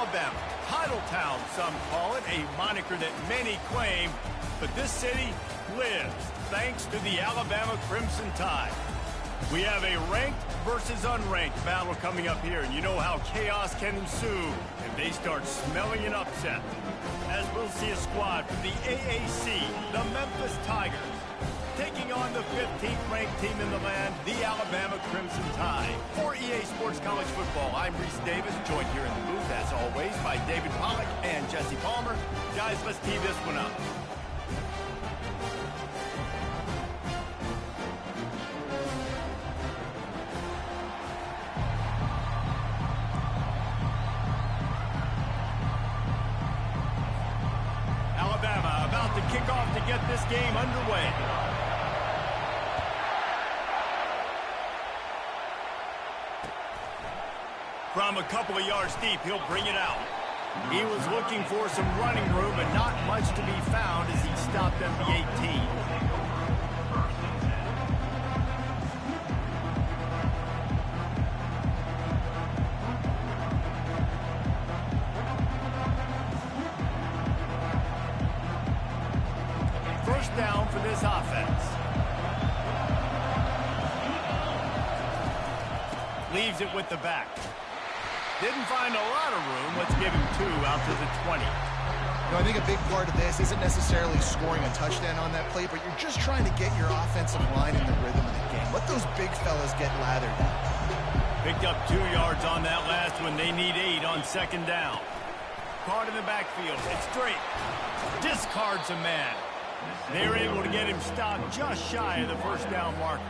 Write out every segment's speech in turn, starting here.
Alabama. Title Town, some call it, a moniker that many claim, but this city lives thanks to the Alabama Crimson Tide. We have a ranked versus unranked battle coming up here, and you know how chaos can ensue if they start smelling an upset. As we'll see a squad from the AAC, the Memphis Tigers, taking on the 15th ranked team in the land, the Alabama Crimson Tide. For EA Sports College Football, I'm Reese Davis, joined here in the booth, as always, by David Pollack and Jesse Palmer. Guys, let's tee this one up. Alabama about to kick off to get this game underway. From a couple of yards deep, he'll bring it out. He was looking for some running room, but not much to be found as he stopped at the 18. First down for this offense. Leaves it with the back. Didn't find a lot of room. Let's give him 2 out to the 20. I think a big part of this isn't necessarily scoring a touchdown on that play, but you're just trying to get your offensive line in the rhythm of the game. Let those big fellas get lathered out. Picked up 2 yards on that last one. They need 8 on second down. Caught in the backfield. It's straight. Discards a man. They're able to get him stopped just shy of the first down marker.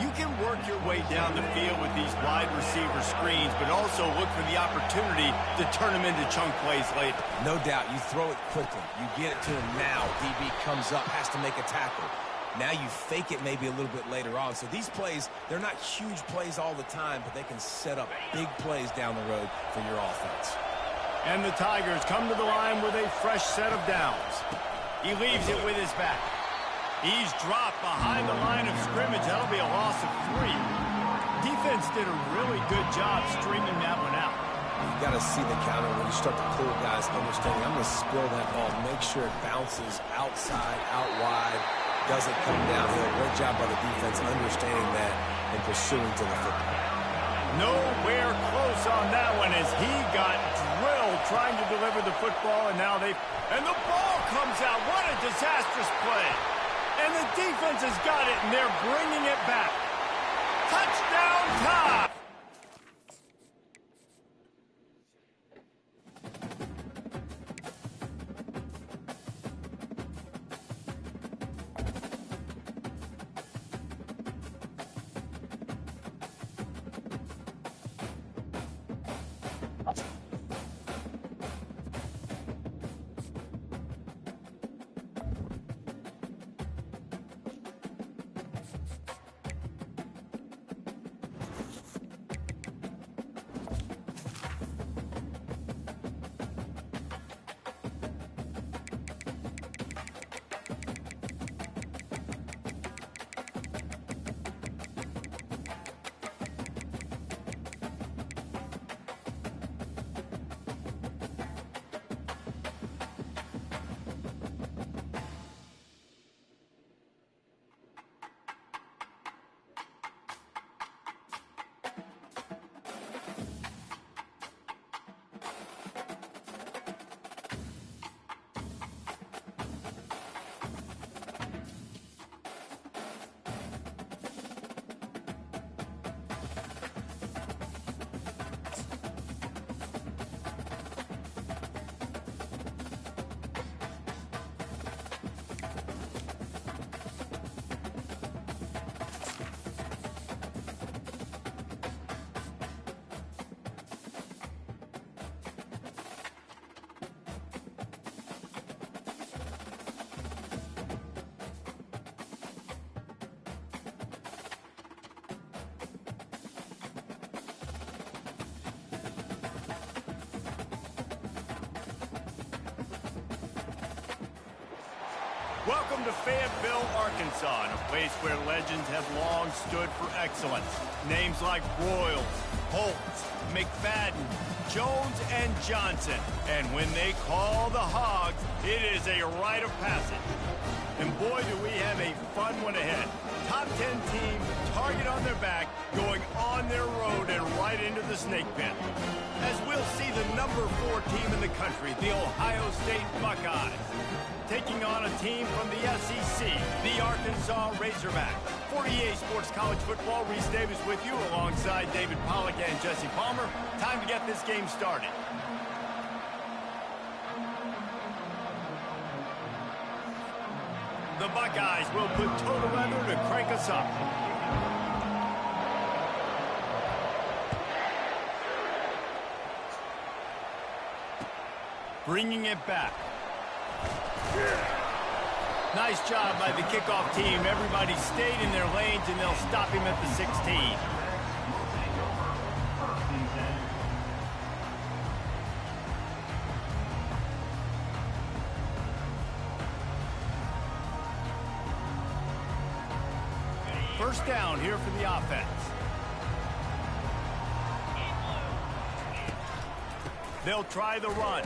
You can work your way down the field with these wide receiver screens, but also look for the opportunity to turn them into chunk plays later. No doubt, you throw it quickly. You get it to him now. DB comes up, has to make a tackle. Now you fake it maybe a little bit later on. So these plays, they're not huge plays all the time, but they can set up big plays down the road for your offense. And the Tigers come to the line with a fresh set of downs. He leaves it with his back. He's dropped behind the line of scrimmage. That'll be a loss of 3. Defense did a really good job stringing that one out. You got to see the counter when you start to pull guys, understanding I'm going to spill that ball, make sure it bounces outside, out wide, doesn't come downhill. Great job by the defense understanding that and pursuing to the football. Nowhere close on that one as he got drilled trying to deliver the football, and now and the ball comes out. What a disastrous play. And the defense has got it, and they're bringing it back. Touchdown, Tide! Welcome to Fayetteville, Arkansas, a place where legends have long stood for excellence. Names like Broyles, Holtz, McFadden, Jones and Johnson. And when they call the Hogs, it is a rite of passage. And boy, do we have a fun one ahead. Top 10 team, target on their back, going on their road and right into the snake pit. As we'll see the number 4 team in the country, the Ohio State Buckeyes, taking on a team from the SEC, the Arkansas Razorbacks. 48 Sports College Football, Reese Davis with you alongside David Pollack and Jesse Palmer. Time to get this game started. The Buckeyes will put total weather to crank us up. Bringing it back. Nice job by the kickoff team. Everybody stayed in their lanes, and they'll stop him at the 16. First down here for the offense. They'll try the run.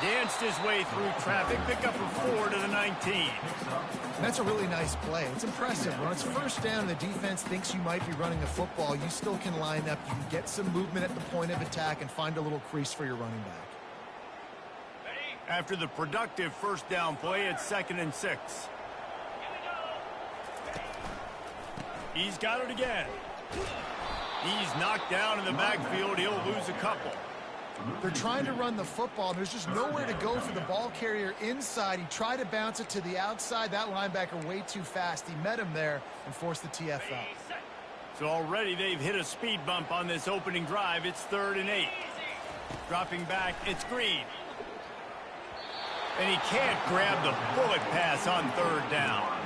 Danced his way through traffic, pick up a 4 to the 19. That's a really nice play. It's impressive. When it's first down and the defense thinks you might be running the football, you still can line up. You can get some movement at the point of attack and find a little crease for your running back. After the productive first down play, it's 2nd and 6. He's got it again. He's knocked down in the backfield. He'll lose a couple. They're trying to run the football. There's just nowhere to go for the ball carrier inside. He tried to bounce it to the outside. That linebacker way too fast. He met him there and forced the TF out. So already they've hit a speed bump on this opening drive. It's 3rd and 8. Dropping back, it's Green. And he can't grab the bullet pass on 3rd down.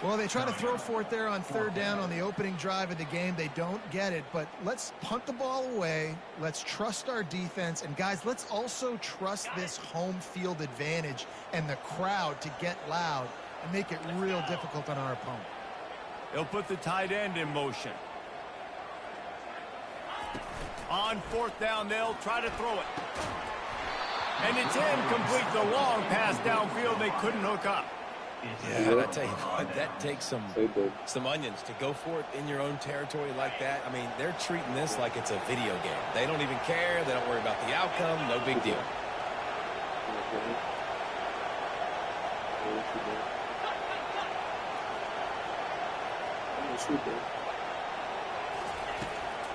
Well, they try to throw for it there on 3rd down on the opening drive of the game. They don't get it, but let's punt the ball away. Let's trust our defense. And, guys, let's also trust this home field advantage and the crowd to get loud and make it real difficult on our opponent. They'll put the tight end in motion. On 4th down, they'll try to throw it. And it's incomplete. The long pass downfield, they couldn't hook up. Yeah, I tell you what, that takes some onions to go for it in your own territory like that. I mean, they're treating this like it's a video game. They don't even care. They don't worry about the outcome. No big deal.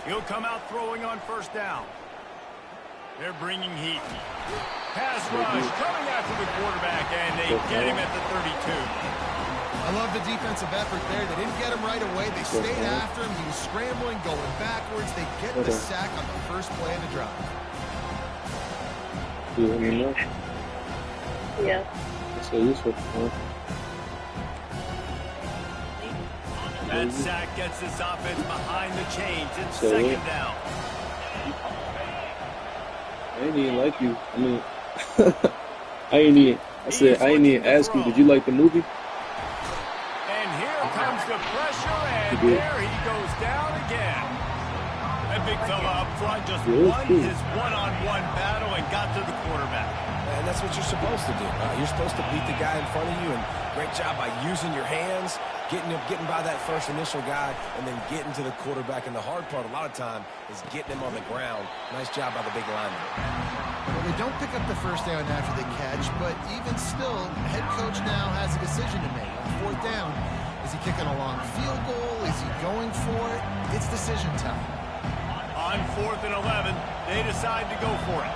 He'll come out throwing on 1st down. They're bringing heat. Pass rush coming after the quarterback, and they get him at the 32. I love the defensive effort there. They didn't get him right away. They stayed after him. He was scrambling, going backwards. They get the sack on the first play of the drive. Do you hear me now? Yeah. So useful. That sack gets this offense behind the chains. It's 2nd down. I ain't even like you. I mean, I ain't even ask you, did you like the movie? And here comes the pressure, and there he goes down again. That big fella up front just won his one-on-one battle and got to the quarterback. And that's what you're supposed to do. You're supposed to beat the guy in front of you, and great job by using your hands, getting by that first initial guy, and then getting to the quarterback. And the hard part a lot of time is getting him on the ground. Nice job by the big lineman. Well, they don't pick up the first down after the catch, but even still, the head coach now has a decision to make. On 4th down, is he kicking a long field goal? Is he going for it? It's decision time. On 4th and 11, they decide to go for it.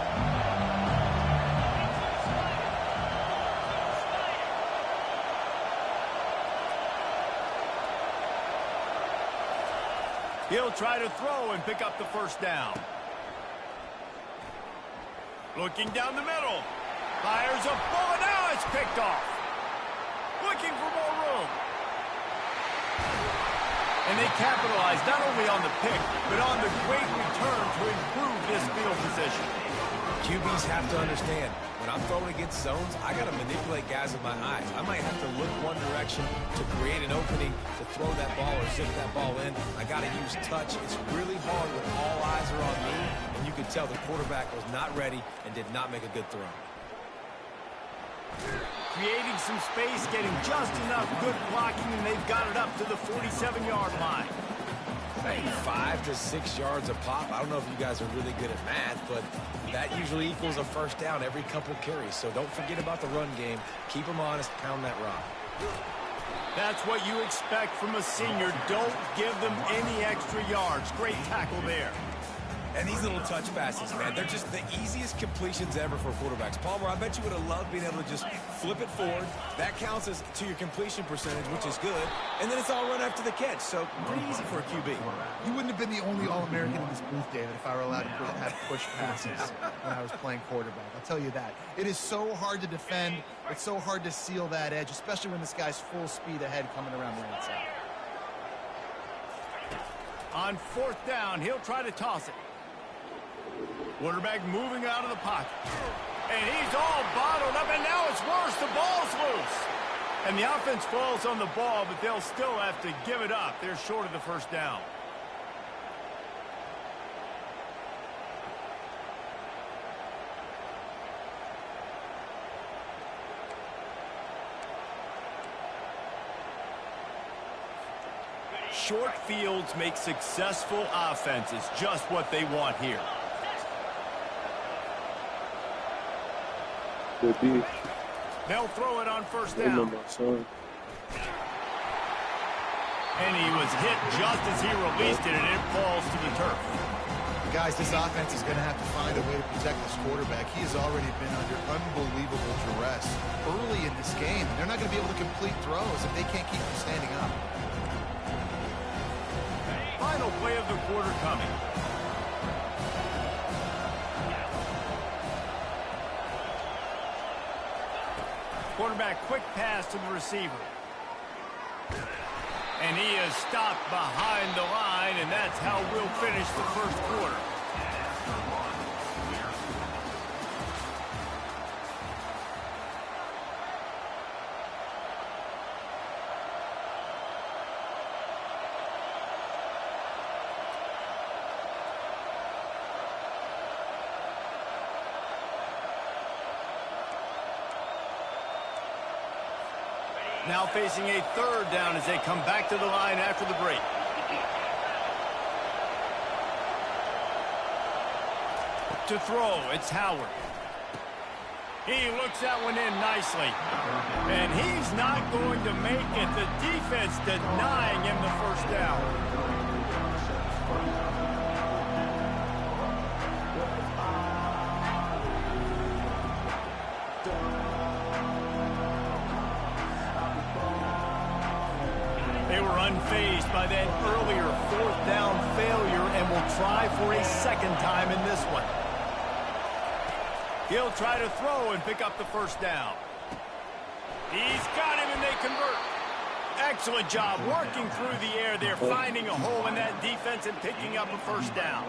He'll try to throw and pick up the 1st down. Looking down the middle. Fires a bullet. Now it's picked off. Looking for more room. And they capitalize not only on the pick, but on the great return to improve this field position. QBs have to understand, when I'm throwing against zones, I got to manipulate guys with my eyes. I might have to look one direction to create an opening to throw that ball or zip that ball in. I got to use touch. It's really hard when all eyes are on me, and you could tell the quarterback was not ready and did not make a good throw. Creating some space, getting just enough good blocking, and they've got it up to the 47-yard line. Maybe 5 to 6 yards a pop. I don't know if you guys are really good at math, but that usually equals a first down every couple carries. So don't forget about the run game. Keep them honest, pound that rock. That's what you expect from a senior. Don't give them any extra yards. Great tackle there. And these little touch passes, man, they're just the easiest completions ever for quarterbacks. Palmer, I bet you would have loved being able to just flip it forward. That counts as to your completion percentage, which is good. And then it's all run after the catch, so pretty easy for a QB. You wouldn't have been the only All-American in this booth, David, if I were allowed to have push passes when I was playing quarterback. I'll tell you that. It is so hard to defend. It's so hard to seal that edge, especially when this guy's full speed ahead coming around the outside. On 4th down, he'll try to toss it. Quarterback moving out of the pocket. And he's all bottled up, and now it's worse. The ball's loose. And the offense falls on the ball, but they'll still have to give it up. They're short of the first down. Short fields make successful offenses, just what they want here. They'll throw it on 1st down. And he was hit just as he released it, and it falls to the turf. Guys, this offense is going to have to find a way to protect this quarterback. He has already been under unbelievable duress early in this game. They're not going to be able to complete throws if they can't keep him standing up. Final play of the quarter coming. Quarterback quick pass to the receiver. And he is stopped behind the line, and that's how we'll finish the first quarter. Now facing a 3rd down as they come back to the line after the break. To throw, it's Howard. He looks that one in nicely. And he's not going to make it. The defense denying him the first down. Unfazed by that earlier 4th down failure, and will try for a 2nd time in this one. He'll try to throw and pick up the first down. He's got him, and they convert. Excellent job working through the air. They're finding a hole in that defense and picking up a first down.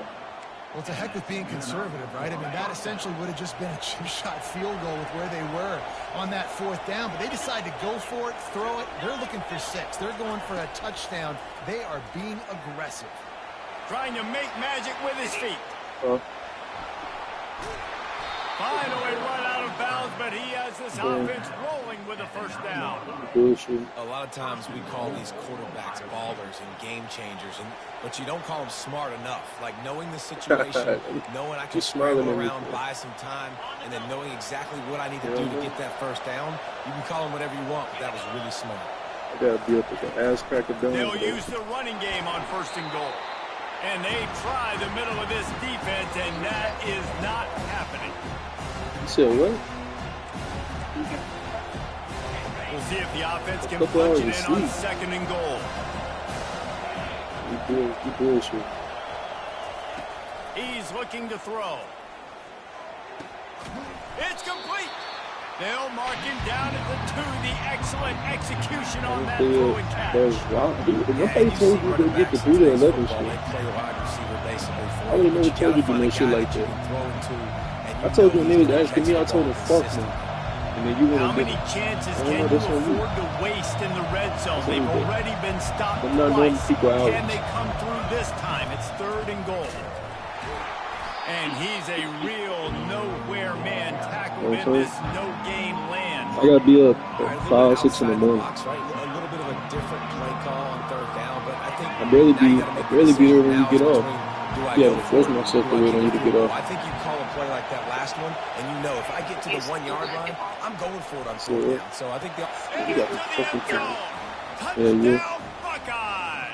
Well, it's a heck with being conservative, right? I mean, that essentially would have just been a chip shot field goal with where they were on that 4th down. But they decide to go for it, throw it. They're looking for 6. They're going for a touchdown. They are being aggressive. Trying to make magic with his feet. Finally run out of bounds, but he has this offense rolling with a first down. A lot of times we call these quarterbacks ballers and game changers, but you don't call them smart enough. Like knowing the situation, knowing I can scramble around, buy some time, and then knowing exactly what I need to do to get that first down. You can call them whatever you want, but that was really smart. I gotta be up with the ass cracker down. They'll use the running game on 1st and goal. And they try the middle of this defense, and that is not happening. You said what? We'll see if the offense can punch it in on 2nd and goal. You bullshit. He's looking to throw. It's complete. They'll mark him down at the 2. The excellent execution on that throw and catch. Nobody told you to get the 3 to 11 shit. I would have never told you to do no shit like that. I told you when they was asking me, I told them, fuck me. And then you How many chances can you afford to waste in the red zone? They've already been stopped twice. Can they come through this time? It's 3rd and goal. And he's a real nowhere man tackled in this no-game land. I gotta be up at 5, 6 in the morning. Box, right? A little bit of a different play call on third down, but I think I barely be there when you get off. Yeah, force myself to wait on you to get off. I think you call a play like that last one, and you know if I get to the 1-yard line, I'm going for it on fourth down. So I think you got the fucking thing. Touchdown, Buckeyes!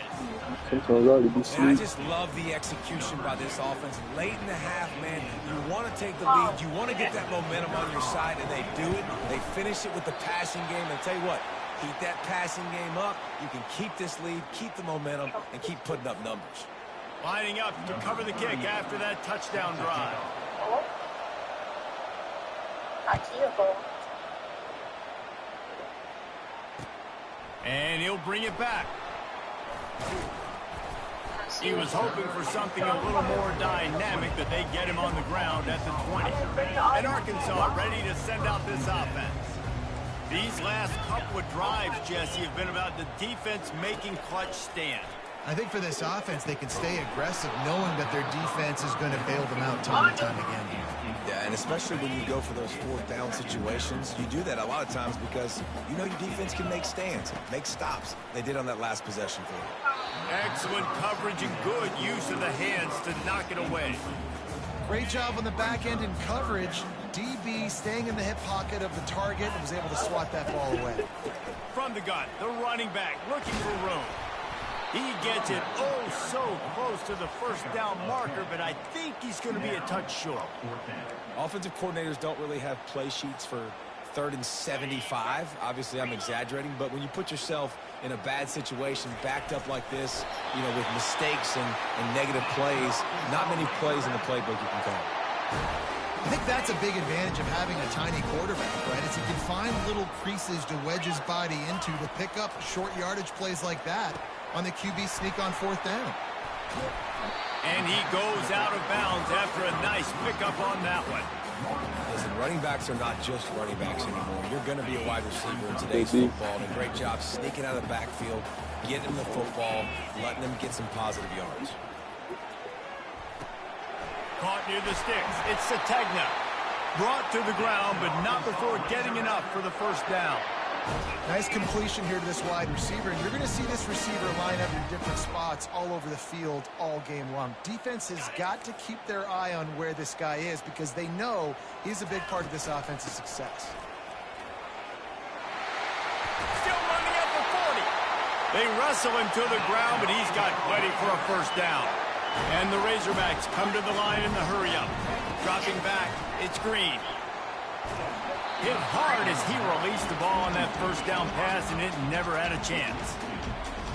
Sometimes I already be And I sleep. just love the execution by this offense. Late in the half, man, you want to take the lead. You want to get that momentum on your side, and they do it. They finish it with the passing game. And I'll tell you what, keep that passing game up. You can keep this lead, keep the momentum, and keep putting up numbers. Lining up to cover the kick after that touchdown drive. And he'll bring it back. He was hoping for something a little more dynamic, but they get him on the ground at the 20. And Arkansas ready to send out this offense. These last couple of drives, Jesse, have been about the defense making clutch stand. I think for this offense, they can stay aggressive knowing that their defense is going to bail them out time and time again. Yeah, and especially when you go for those fourth down situations, you do that a lot of times because you know your defense can make stands, make stops. They did on that last possession for you. Excellent coverage and good use of the hands to knock it away. Great job on the back end in coverage. DB staying in the hip pocket of the target and was able to swat that ball away. From the gun, the running back looking for room. He gets it so close to the first down marker, but I think he's going to be a touch short. Offensive coordinators don't really have play sheets for 3rd and 75. Obviously, I'm exaggerating, but when you put yourself in a bad situation, backed up like this, you know, with mistakes and negative plays, not many plays in the playbook you can call. I think that's a big advantage of having a tiny quarterback, right? Is he can find little creases to wedge his body into to pick up short yardage plays like that on the QB sneak on 4th down. And he goes out of bounds after a nice pickup on that one. Listen, running backs are not just running backs anymore. You're going to be a wide receiver in today's football, and a great job sneaking out of the backfield, getting them the football, letting them get some positive yards. Caught near the sticks. It's Sategna. Brought to the ground, but not before getting enough for the first down. Nice completion here to this wide receiver, and you're going to see this receiver line up in different spots all over the field all game long. Defense has got to keep their eye on where this guy is because they know he's a big part of this offense's success. Still running at the 40. They wrestle him to the ground, but he's got plenty for a first down. And the Razorbacks come to the line in the hurry-up. Dropping back, it's Green. Hit hard as he released the ball on that first down pass, and it never had a chance.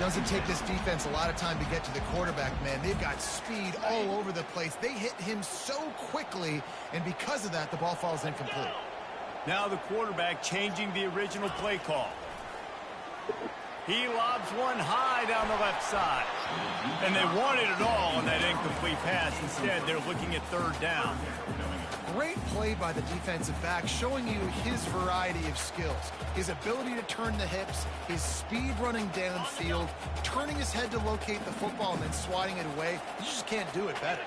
Doesn't take this defense a lot of time to get to the quarterback, man. They've got speed all over the place. They hit him so quickly, and because of that, the ball falls incomplete. Now the quarterback changing the original play call. He lobs one high down the left side. And they wanted it all on that incomplete pass. Instead, they're looking at 3rd down. Great play by the defensive back, showing you his variety of skills. His ability to turn the hips, his speed running downfield, turning his head to locate the football and then swatting it away. You just can't do it better.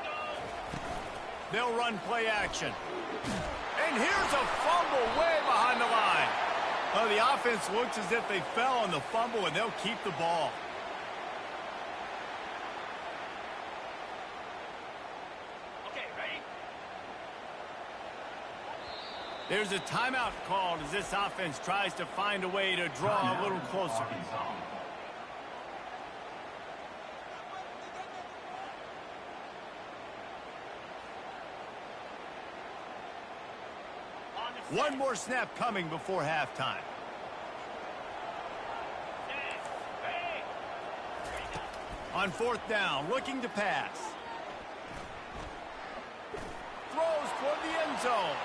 They'll run play action. And here's a fumble way behind the line. Oh, the offense looks as if they fell on the fumble, and they'll keep the ball. Okay, ready? There's a timeout called as this offense tries to find a way to draw a little closer. One more snap coming before halftime. On 4th down, looking to pass. Throws toward the end zone.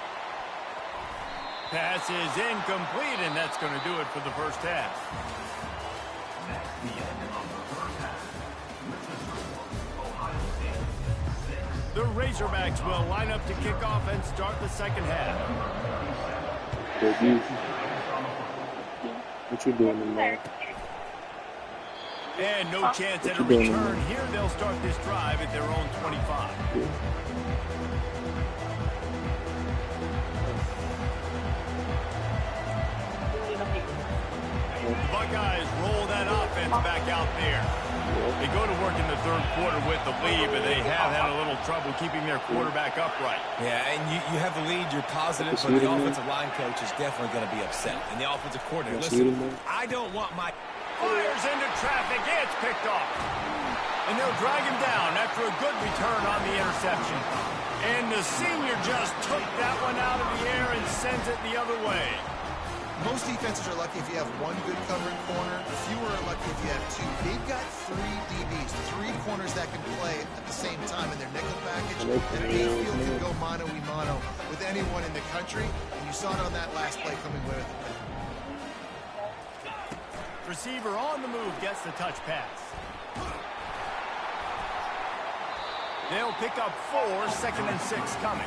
Pass is incomplete, and that's going to do it for the first half. The Razorbacks will line up to kick off and start the second half. What you doing in there? And no chance at a return. Here they'll start this drive at their own 25. Buckeyes roll that offense back out there. They go to work in the third quarter with the lead, but they have had a little trouble keeping their quarterback upright. Yeah, and you have the lead, you're positive, but the offensive line coach is definitely going to be upset. And the offensive coordinator, listen, I don't want my... Fires into traffic, it's picked off. And they'll drag him down after a good return on the interception. And the senior just took that one out of the air and sends it the other way. Most defenses are lucky if you have one good covering corner. Fewer are lucky if you have two. They've got three DBs, three corners that can play at the same time in their nickel package. And Mayfield can go mano-a-mano with anyone in the country. And you saw it on that last play coming with it. Receiver on the move gets the touch pass. They'll pick up 4, 2nd and 6 coming.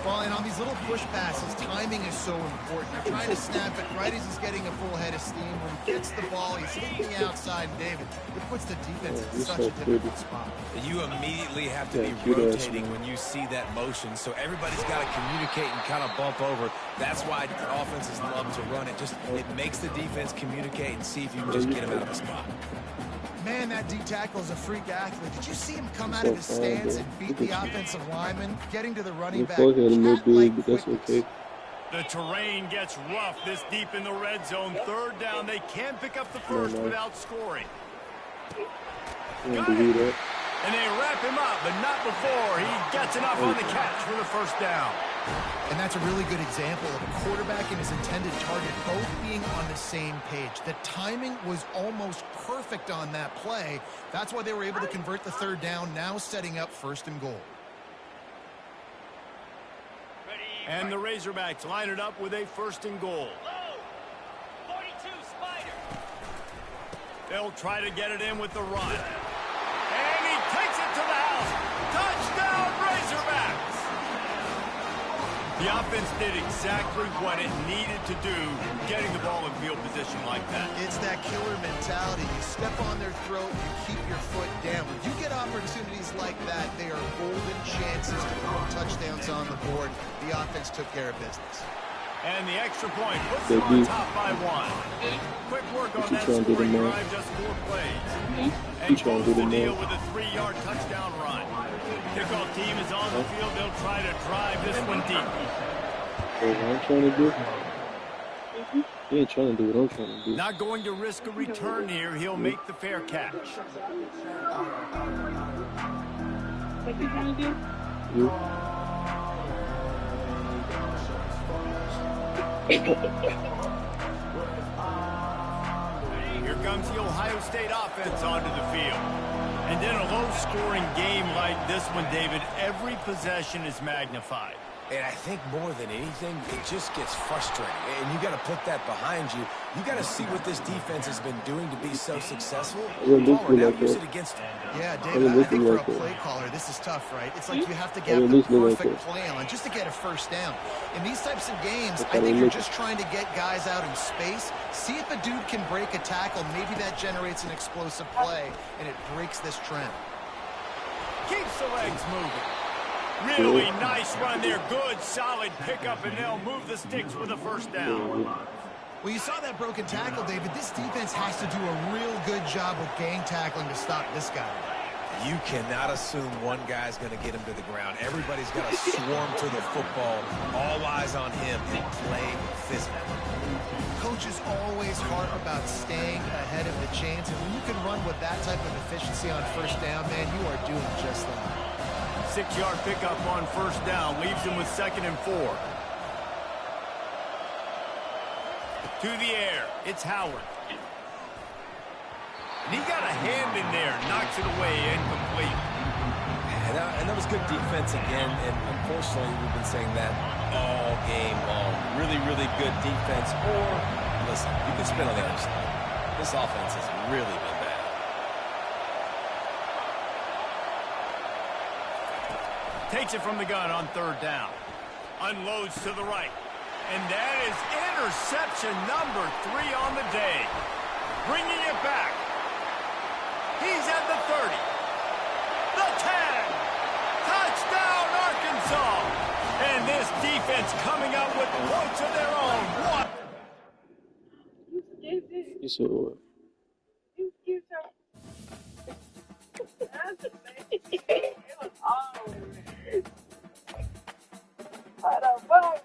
Well, and on these little push passes, timing is so important. You're trying to snap it right as he's getting a full head of steam. When he gets the ball, he's hitting the outside, David. It puts the defense in such a difficult spot. You immediately have to be rotating when you see that motion, so everybody's got to communicate and kind of bump over. That's why offenses love to run it. It makes the defense communicate and see if you can just get him out of the spot. Man, that D tackle is a freak athlete. Did you see him come out of his stance and beat the offensive lineman, getting to the running back? But that's okay. The terrain gets rough this deep in the red zone. 3rd down, they can pick up the first without scoring. Got it. And they wrap him up, but not before he gets enough on the catch for the first down. And that's a really good example of a quarterback and his intended target both being on the same page. The timing was almost perfect on that play. That's why they were able to convert the 3rd down, now setting up 1st and goal. And the Razorbacks line it up with a 1st and goal. 42 Spider. They'll try to get it in with the run. And he takes it to the house. Touchdown, Razorbacks! The offense did exactly what it needed to do, getting the ball in field position like that. It's that killer mentality. You step on their throat, you keep your foot down. When you get opportunities like that, they are golden chances to put touchdowns on the board. The offense took care of business. And the extra point puts them on top by 1. Quick work on that scoring drive, just 4 plays. And close the deal with a 3-yard touchdown run. Kickoff team is on the field. They'll try to drive this one deep. What I'm trying to do? He ain't trying to do what I'm trying to do. Not going to risk a return here. He'll make the fair catch. What you trying to do? Here comes the Ohio State offense onto the field. And in a low-scoring game like this one, David, every possession is magnified. And I think more than anything, it just gets frustrating. And you got to put that behind you. You got to see what this defense has been doing to be so successful. Now use it against them. Yeah, David, I think for a play caller, this is tough, right? It's like you have to get the perfect play on just to get a 1st down. In these types of games, I think you're just trying to get guys out in space. See if a dude can break a tackle. Maybe that generates an explosive play, and it breaks this trend. Keeps the legs moving. Really nice run there. Good, solid pickup, and they'll move the sticks with a 1st down. Well, you saw that broken tackle, David. This defense has to do a real good job with gang tackling to stop this guy. You cannot assume one guy's going to get him to the ground. Everybody's got to swarm to the football. All eyes on him and play physical. Coach is always hard about staying ahead of the chains, and when you can run with that type of efficiency on 1st down, man, you are doing just that. 6-yard pickup on 1st down leaves him with 2nd and 4. To the air, it's Howard. And he got a hand in there, knocks it away, incomplete. And that was good defense again, and unfortunately we've been saying that all game long. Really, really good defense, or, listen, you can spin on the other side. This offense has really been bad. Takes it from the gun on 3rd down. Unloads to the right. And that is interception number 3 on the day. Bringing it back. He's at the 30. The 10. Touchdown, Arkansas. And this defense coming up with points of their own. What? You said what? It was all what a fuck,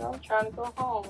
I'm trying to go home.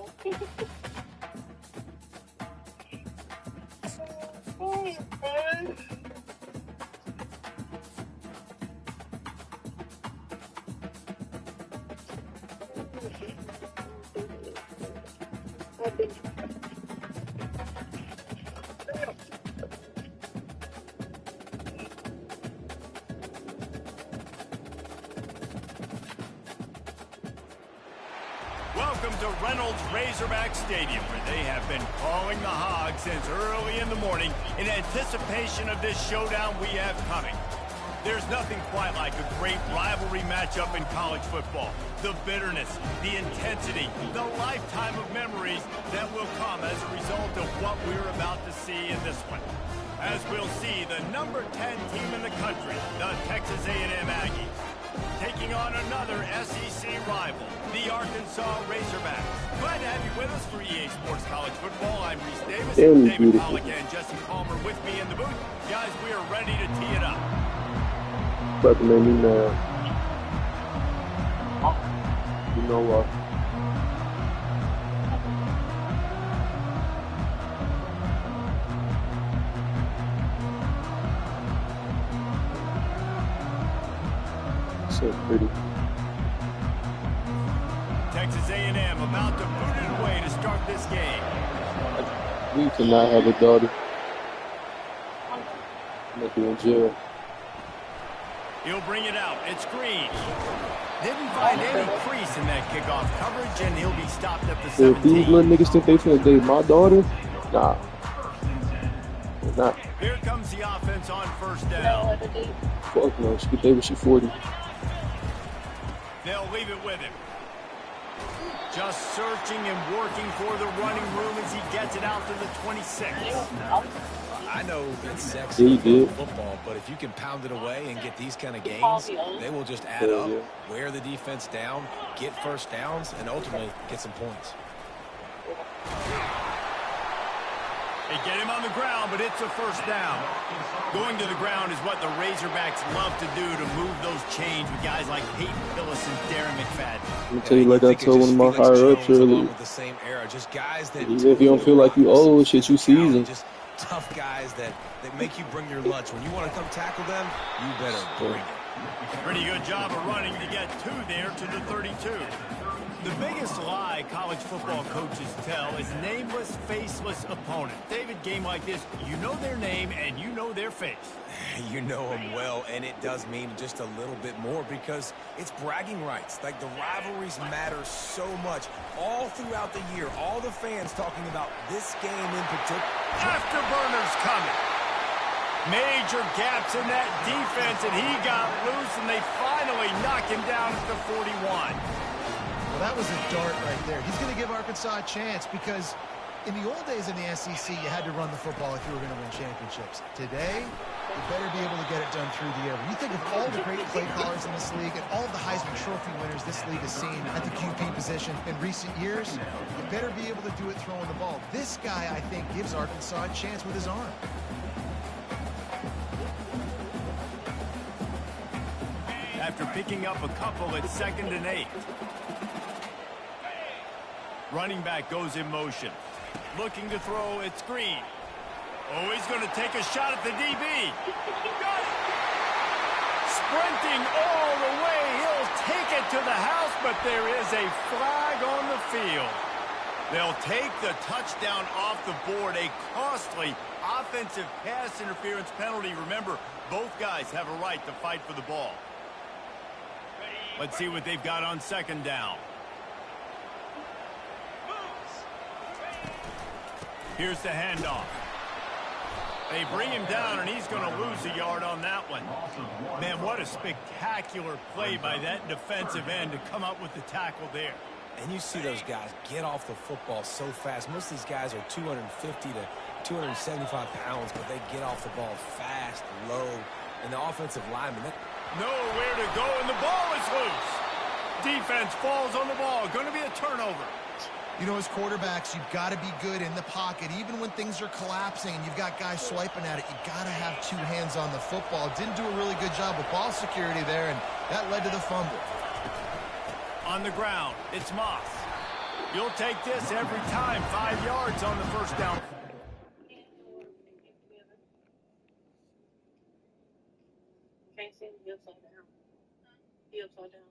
Welcome to Reynolds Razorback Stadium, where they have been calling the Hogs since early in the morning in anticipation of this showdown we have coming. There's nothing quite like a great rivalry matchup in college football. The bitterness, the intensity, the lifetime of memories that will come as a result of what we're about to see in this one. As we'll see, the number 10 team in the country, the Texas A&M Aggies, taking on another SEC rival, the Arkansas Razorbacks. Glad to have you with us for EA Sports College Football. I'm Reese Davis, David Pollack and Jesse Palmer with me in the booth. Guys, we are ready to tee it up. About to make me mad. You know what? So pretty. Texas A&M about to boot it away to start this game. We cannot have a daughter. I'm gonna be in jail. He'll bring it out. It's Green. Didn't find any crease in that kickoff coverage, and he'll be stopped at the 17. If these little niggas think they finna date my daughter, nah. They're not. Here comes the offense on first down. Fuck no, she could date when she's 40. They'll leave it with him. Just searching and working for the running room as he gets it out to the 26. I know it's sexy Yeah, you did. football, but if you can pound it away and get these kind of gains, they will just add up, wear the defense down, get first downs, and ultimately get some points. They get him on the ground, but it's a first down. Going to the ground is what the Razorbacks love to do to move those chains with guys like Peyton Hillis and Darren McFadden. Let me tell you, like I told one of my higher ups earlier, The same era, just guys that even if you don't feel like you old, shit, you seasoned. Just tough guys that make you bring your lunch. When you want to come tackle them, you better bring it. Pretty good job of running to get two there to the 32. The biggest lie college football coaches tell is nameless, faceless opponent. David, game like this, you know their name and you know their face. You know them well, and it does mean just a little bit more because it's bragging rights. Like, the rivalries matter so much all throughout the year. All the fans talking about this game in particular. Afterburners coming. Major gaps in that defense, and he got loose, and they finally knock him down at the 41. Well, that was a dart right there. He's going to give Arkansas a chance because in the old days in the SEC, you had to run the football if you were going to win championships. Today, you better be able to get it done through the air. When you think of all the great play callers in this league and all of the Heisman Trophy winners this league has seen at the QB position in recent years, you better be able to do it throwing the ball. This guy, I think, gives Arkansas a chance with his arm. After picking up a couple at 2nd and 8. Running back goes in motion. Looking to throw, it's Green. Oh, he's going to take a shot at the DB. Got it! Sprinting all the way. He'll take it to the house, but there is a flag on the field. They'll take the touchdown off the board. A costly offensive pass interference penalty. Remember, both guys have a right to fight for the ball. Let's see what they've got on 2nd down. Here's the handoff. They bring him down, and he's going to lose a yard on that one. Man, what a spectacular play by that defensive end to come up with the tackle there. And you see those guys get off the football so fast. Most of these guys are 250 to 275 pounds, but they get off the ball fast, low. And the offensive lineman, nowhere to go, and the ball is loose. Defense falls on the ball. Going to be a turnover. You know, as quarterbacks, you've got to be good in the pocket. Even when things are collapsing and you've got guys swiping at it, you've got to have two hands on the football. Didn't do a really good job with ball security there, and that led to the fumble. On the ground, it's Moss. You'll take this every time. 5 yards on the first down. Can't see the upside down. The upside down.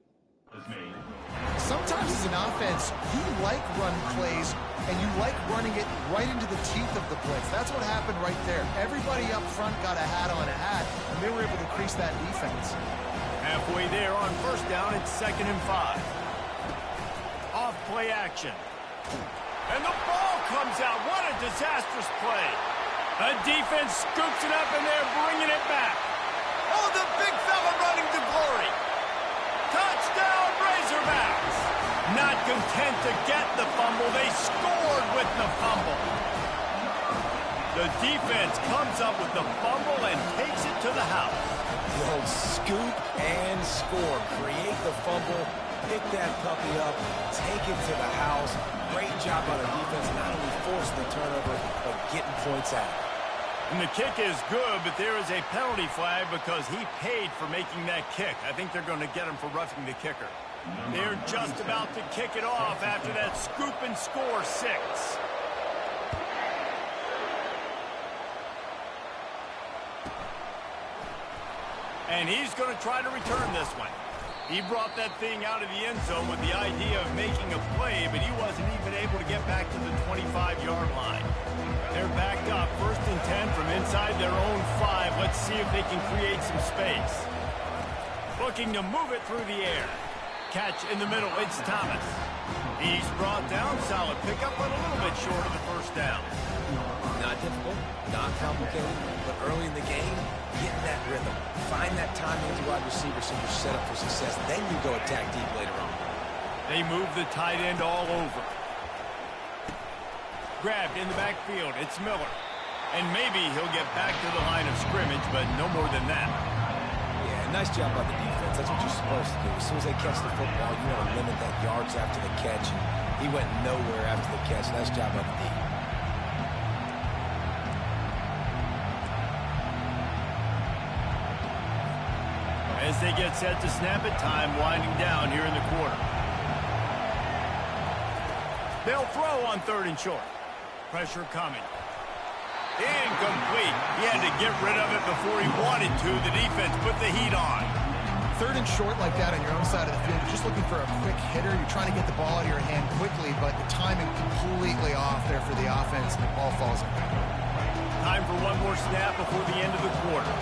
Sometimes as an offense, you like run plays, and you like running it right into the teeth of the blitz. That's what happened right there. Everybody up front got a hat on a hat, and they were able to crease that defense. Halfway there on first down, it's 2nd and 5. Off play action. And the ball comes out. What a disastrous play. A defense scoops it up, and they're bringing it back. Oh, the big fella running to glory. Touchdown, Razorbacks! Not content to get the fumble, they scored with the fumble. The defense comes up with the fumble and takes it to the house. The old scoop and score. Create the fumble, pick that puppy up, take it to the house. Great job by the defense, not only forcing the turnover, but getting points out. And the kick is good, but there is a penalty flag because he paid for making that kick. I think they're going to get him for roughing the kicker. They're just about to kick it off after that scoop and score 6. And he's going to try to return this one. He brought that thing out of the end zone with the idea of making a play, but he wasn't even able to get back to the 25-yard line. They're backed up, 1st and 10 from inside their own 5. Let's see if they can create some space. Looking to move it through the air. Catch in the middle, it's Thomas. He's brought down, solid pickup, but a little bit short of the first down. Not difficult, not complicated, but early in the game, getting that rhythm. Find that timing with the wide receiver so you're set up for success. Then you go attack deep later on. They move the tight end all over. Grabbed in the backfield, it's Miller. And maybe he'll get back to the line of scrimmage, but no more than that. Yeah, nice job by the defense. That's what you're supposed to do. As soon as they catch the football, you want to limit that yards after the catch. He went nowhere after the catch. Nice job by the D. As they get set to snap it, time winding down here in the quarter. They'll throw on 3rd and short. Pressure coming. Incomplete. He had to get rid of it before he wanted to. The defense put the heat on. 3rd and short like that on your own side of the field, you're just looking for a quick hitter. You're trying to get the ball out of your hand quickly, but the timing completely off there for the offense, and the ball falls in. Time for one more snap before the end of the quarter.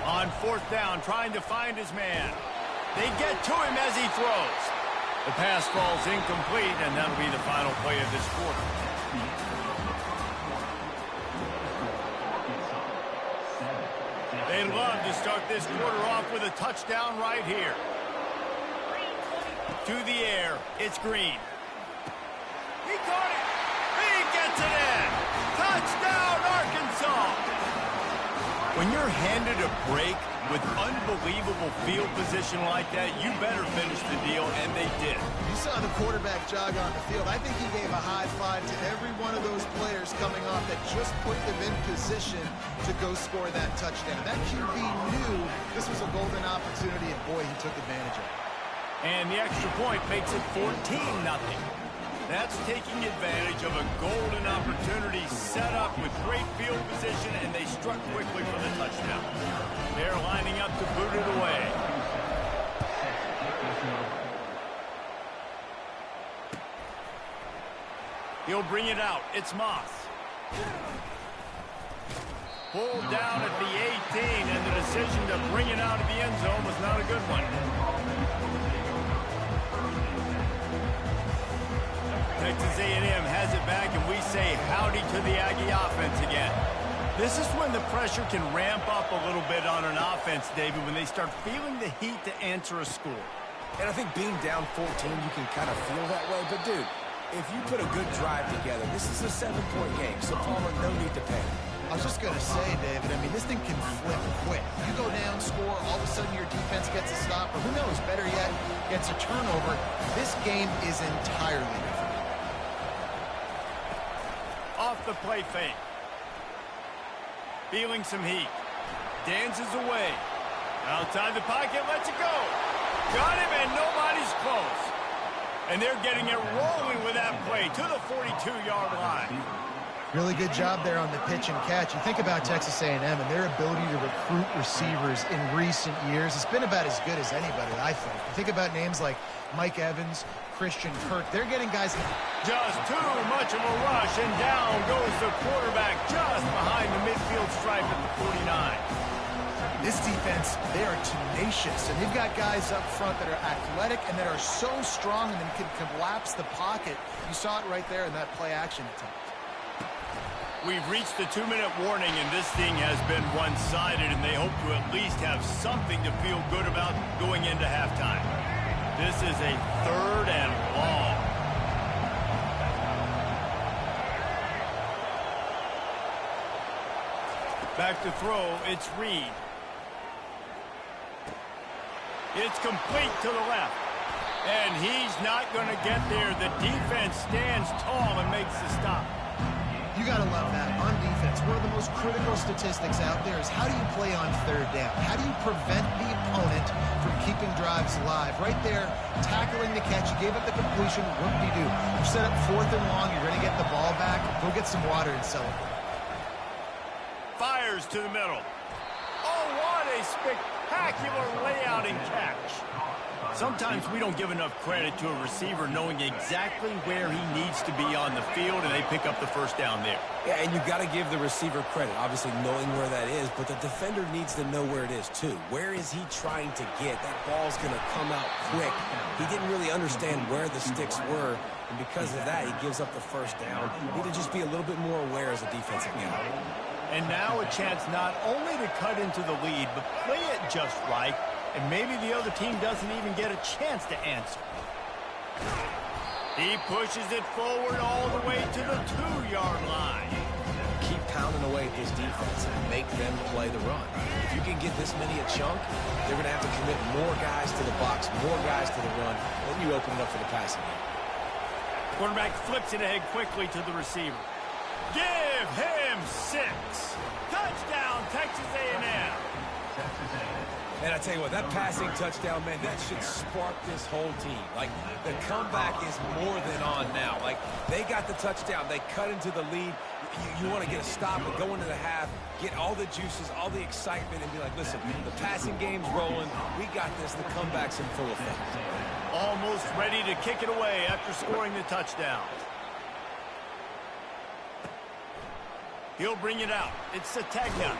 On 4th down, trying to find his man. They get to him as he throws. The pass falls incomplete, and that'll be the final play of this quarter. They'd love to start this quarter off with a touchdown right here. To the air, it's Green. He caught it. He gets it in. Touchdown, Arkansas. When you're handed a break with unbelievable field position like that, you better finish the deal, and they did. You saw the quarterback jog on the field. I think he gave a high five to every one of those players coming off that just put them in position to go score that touchdown. That QB knew this was a golden opportunity, and boy, he took advantage of it. And the extra point makes it 14-0. That's taking advantage of a golden opportunity set up with great field position, and they struck quickly for the touchdown. They're lining up to boot it away. He'll bring it out. It's Moss. Pulled down at the 18, and the decision to bring it out of the end zone was not a good one. Texas A&M has it back, and we say howdy to the Aggie offense again. This is when the pressure can ramp up a little bit on an offense, David, when they start feeling the heat to answer a score. And I think being down 14, you can kind of feel that way. But, dude, if you put a good drive together, this is a 7-point game, so Palmer, no need to panic. I was just going to say, David, I mean, this thing can flip quick. You go down, score, all of a sudden your defense gets a stop, or who knows, better yet, gets a turnover. This game is entirely different. Off the play fake. Feeling some heat. Dances away. Outside the pocket, lets it go. Got him, and nobody's close. And they're getting it rolling with that play to the 42-yard line. Really good job there on the pitch and catch. You think about Texas A&M and their ability to recruit receivers in recent years. It's been about as good as anybody, I think. You think about names like Mike Evans, Christian Kirk. They're getting guys... Just too much of a rush, and down goes the quarterback just behind the midfield stripe at the 49. This defense, they are tenacious, and they've got guys up front that are athletic and that are so strong and then can collapse the pocket. You saw it right there in that play-action attempt. We've reached the 2-minute warning, and this thing has been one-sided, and they hope to at least have something to feel good about going into halftime. This is a 3rd and long. Back to throw, it's Reed. It's complete to the left. And he's not going to get there. The defense stands tall and makes the stop. You got to love that. On defense, one of the most critical statistics out there is how do you play on 3rd down? How do you prevent the opponent from keeping drives alive? Right there, tackling the catch. You gave up the completion. Whoop-de-doo. You set up 4th and long. You're going to get the ball back. Go get some water and celebrate. Fires to the middle. Oh, what a spectacular layout and catch. Sometimes we don't give enough credit to a receiver knowing exactly where he needs to be on the field, and they pick up the 1st down there. Yeah, and you got to give the receiver credit, obviously knowing where that is, but the defender needs to know where it is too. Where is he trying to get? That ball's going to come out quick. He didn't really understand where the sticks were, and because of that, he gives up the 1st down. You need to just be a little bit more aware as a defensive guy. And now a chance not only to cut into the lead, but play it just right, and maybe the other team doesn't even get a chance to answer. He pushes it forward all the way to the 2-yard line. Keep pounding away at this defense and make them play the run. If you can get this many a chunk, they're going to have to commit more guys to the box, more guys to the run, then you open it up for the passing game. Quarterback flips it ahead quickly to the receiver. Give him 6. Touchdown, Texas A&M. And I tell you what, that passing touchdown, man, that should spark this whole team. Like, the comeback is more than on now. Like, they got the touchdown. They cut into the lead. You want to get a stop and go into the half, get all the juices, all the excitement, and be like, listen, the passing game's rolling. We got this. The comeback's in full effect. Almost ready to kick it away after scoring the touchdown. He'll bring it out. It's Sategna.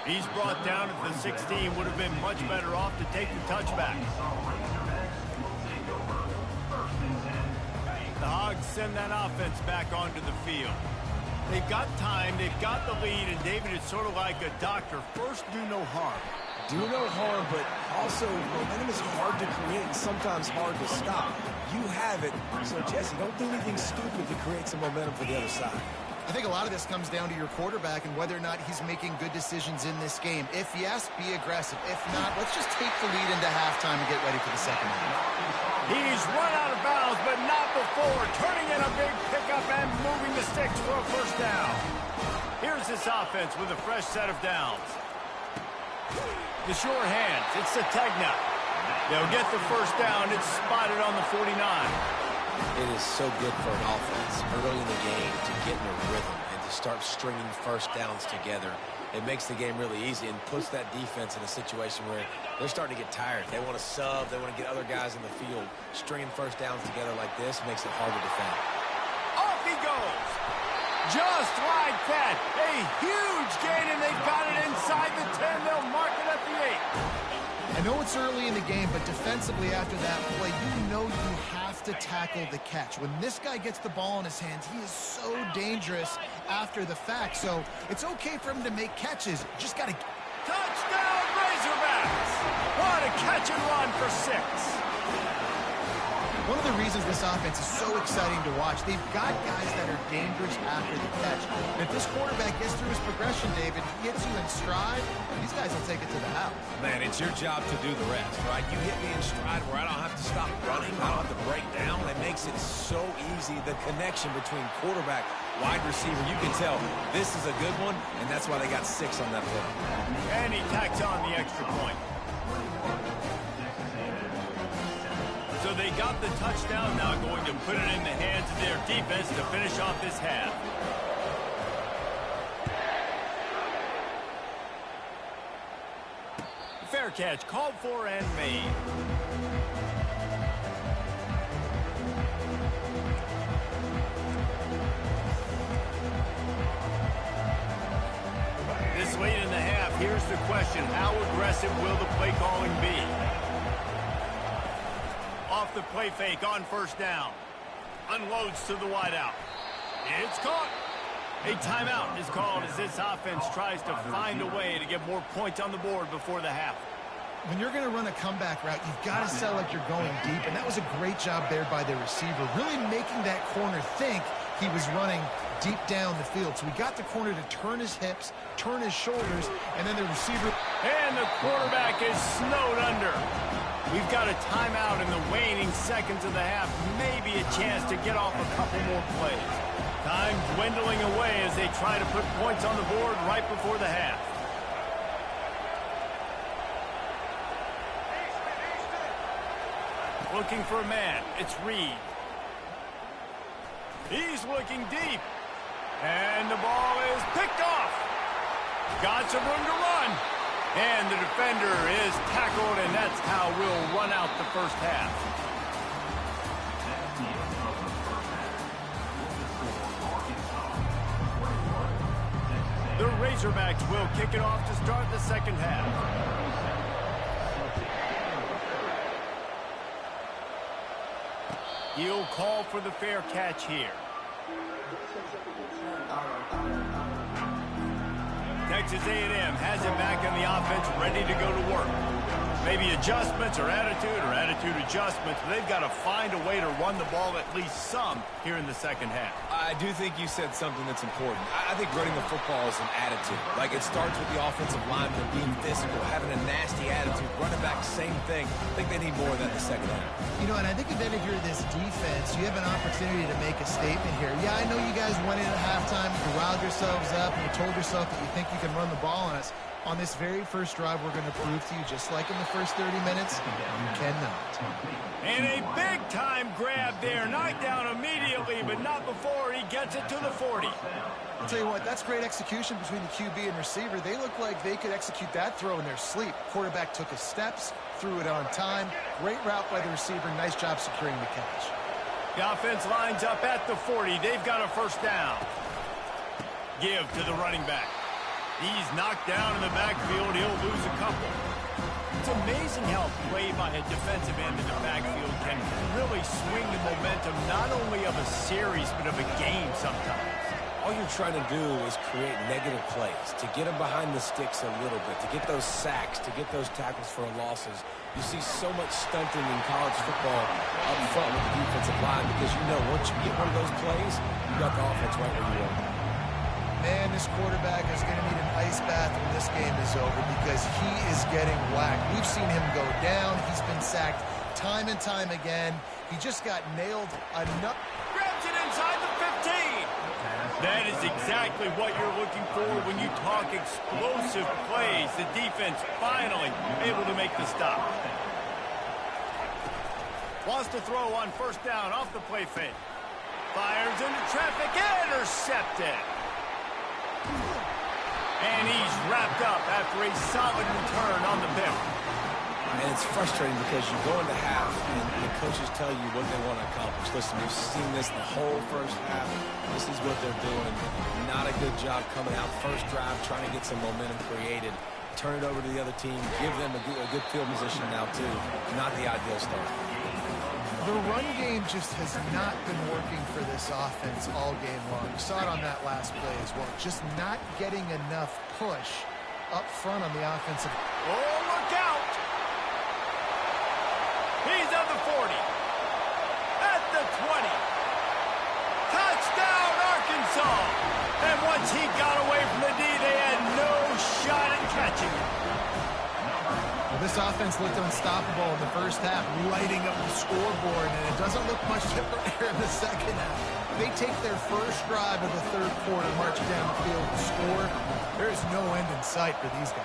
He's brought down at the 16. Would have been much better off to take the touchback. The Hogs send that offense back onto the field. They've got time. They've got the lead. And, David, it's sort of like a doctor. First, do no harm. Do no harm, but also momentum is hard to create and sometimes hard to stop. You have it. So, Jesse, don't do anything stupid to create some momentum for the other side. I think a lot of this comes down to your quarterback and whether or not he's making good decisions in this game. If yes, be aggressive. If not, let's just take the lead into halftime and get ready for the second half. He's run out of bounds, but not before. Turning in a big pickup and moving the sticks for a 1st down. Here's this offense with a fresh set of downs. The sure hands. It's Sategna. They'll get the 1st down. It's spotted on the 49. It is so good for an offense early in the game to get in a rhythm and to start stringing 1st downs together. It makes the game really easy and puts that defense in a situation where they're starting to get tired. They want to sub. They want to get other guys in the field. Stringing 1st downs together like this makes it hard to defend. Off he goes. Just like that. A huge gain, and they've got it inside the 10. They'll mark it at the 8. I know it's early in the game, but defensively after that play, you know you have to tackle the catch. When this guy gets the ball in his hands, he is so dangerous after the fact. So it's okay for him to make catches. Just got to... Touchdown, Razorbacks! What a catch and run for 6. One of the reasons this offense is so exciting to watch, they've got guys that are dangerous after the catch. And if this quarterback gets through his progression, David, he gets you in stride, these guys will take it to the house. Man, it's your job to do the rest, right? You hit me in stride where I don't have to stop running, I don't have to break down. It makes it so easy. The connection between quarterback, wide receiver, you can tell this is a good one, and that's why they got 6 on that play. And he tacks on the extra point. So they got the touchdown, now going to put it in the hands of their defense to finish off this half. Fair catch called for and made. This late in the half, here's the question. How aggressive will the play calling be? Off the play fake on first down. Unloads to the wideout. It's caught. A timeout is called as this offense tries to find a way to get more points on the board before the half. When you're going to run a comeback route, you've got to sell like you're going deep, and that was a great job there by the receiver, really making that corner think he was running deep down the field. So we got the corner to turn his hips, turn his shoulders, and then the receiver. And the quarterback is snowed under. We've got a timeout in the waning seconds of the half. Maybe a chance to get off a couple more plays. Time dwindling away as they try to put points on the board right before the half. Looking for a man. It's Reed. He's looking deep. And the ball is picked off. Got some room to run. And the defender is tackled, and that's how we'll run out the first half. The Razorbacks will kick it off to start the second half. He'll call for the fair catch here. Texas A&M has it back in the offense, ready to go to work. Maybe adjustments or attitude adjustments. But they've got to find a way to run the ball at least some here in the second half. I do think you said something that's important. I think running the football is an attitude. Like, it starts with the offensive lineman being physical, having a nasty attitude. Running back, same thing. I think they need more of that in the second half. You know, and I think if you're this defense, you have an opportunity to make a statement here. Yeah, I know you guys went in at halftime, you riled yourselves up, and you told yourself that you think you can run the ball on us. On this very first drive, we're going to prove to you, just like in the first 30 minutes, you cannot. And a big-time grab there. Knocked down immediately, but not before he gets it to the 40. I'll tell you what, that's great execution between the QB and receiver. They look like they could execute that throw in their sleep. Quarterback took his steps, threw it on time. Great route by the receiver. Nice job securing the catch. The offense lines up at the 40. They've got a first down. Give to the running back. He's knocked down in the backfield. He'll lose a couple. It's amazing how play by a defensive end in the backfield can really swing the momentum not only of a series but of a game sometimes. All you're trying to do is create negative plays, to get them behind the sticks a little bit, to get those sacks, to get those tackles for losses. You see so much stunting in college football up front with the defensive line because you know once you get one of those plays, you got the offense right where you want it. Man, this quarterback is going to need an ice bath when this game is over because he is getting whacked. We've seen him go down. He's been sacked time and time again. He just got nailed enough. Grabs it inside the 15. That is exactly what you're looking for when you talk explosive plays. The defense finally able to make the stop. Wants to throw on first down off the play fake. Fires into traffic. Intercepted. And he's wrapped up after a solid return on the pick. And it's frustrating because you go into half and the coaches tell you what they want to accomplish. Listen, we've seen this the whole first half. This is what they're doing. Not a good job coming out first drive, trying to get some momentum created. Turn it over to the other team. Give them a good field position now, too. Not the ideal start. The run game just has not been working for this offense all game long. You saw it on that last play as well. Just not getting enough push up front on the offensive. Oh, look out! He's at the 40. the 20. Touchdown, Arkansas! And once he got away from the D, they had no shot at catching him. Well, this offense looked unstoppable in the first half, lighting up the scoreboard, and it doesn't look much different here in the second half. They take their first drive of the third quarter, march down the field to score. There is no end in sight for these guys.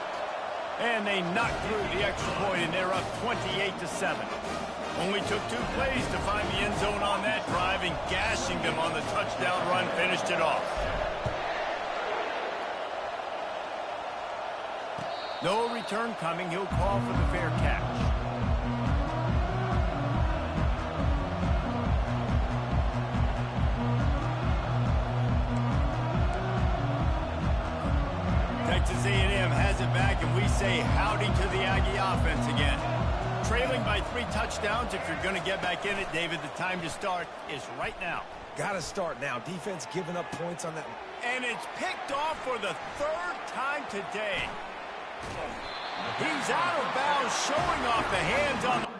And they knocked through the extra point, and they're up 28-7. Only took 2 plays to find the end zone on that drive, and gashing them on the touchdown run finished it off. No return coming. He'll call for the fair catch. Texas A&M has it back, and we say howdy to the Aggie offense again. Trailing by 3 touchdowns. If you're going to get back in it, David, the time to start is right now. Got to start now. Defense giving up points on that. And it's picked off for the 3rd time today. He's out of bounds, showing off the hands on the...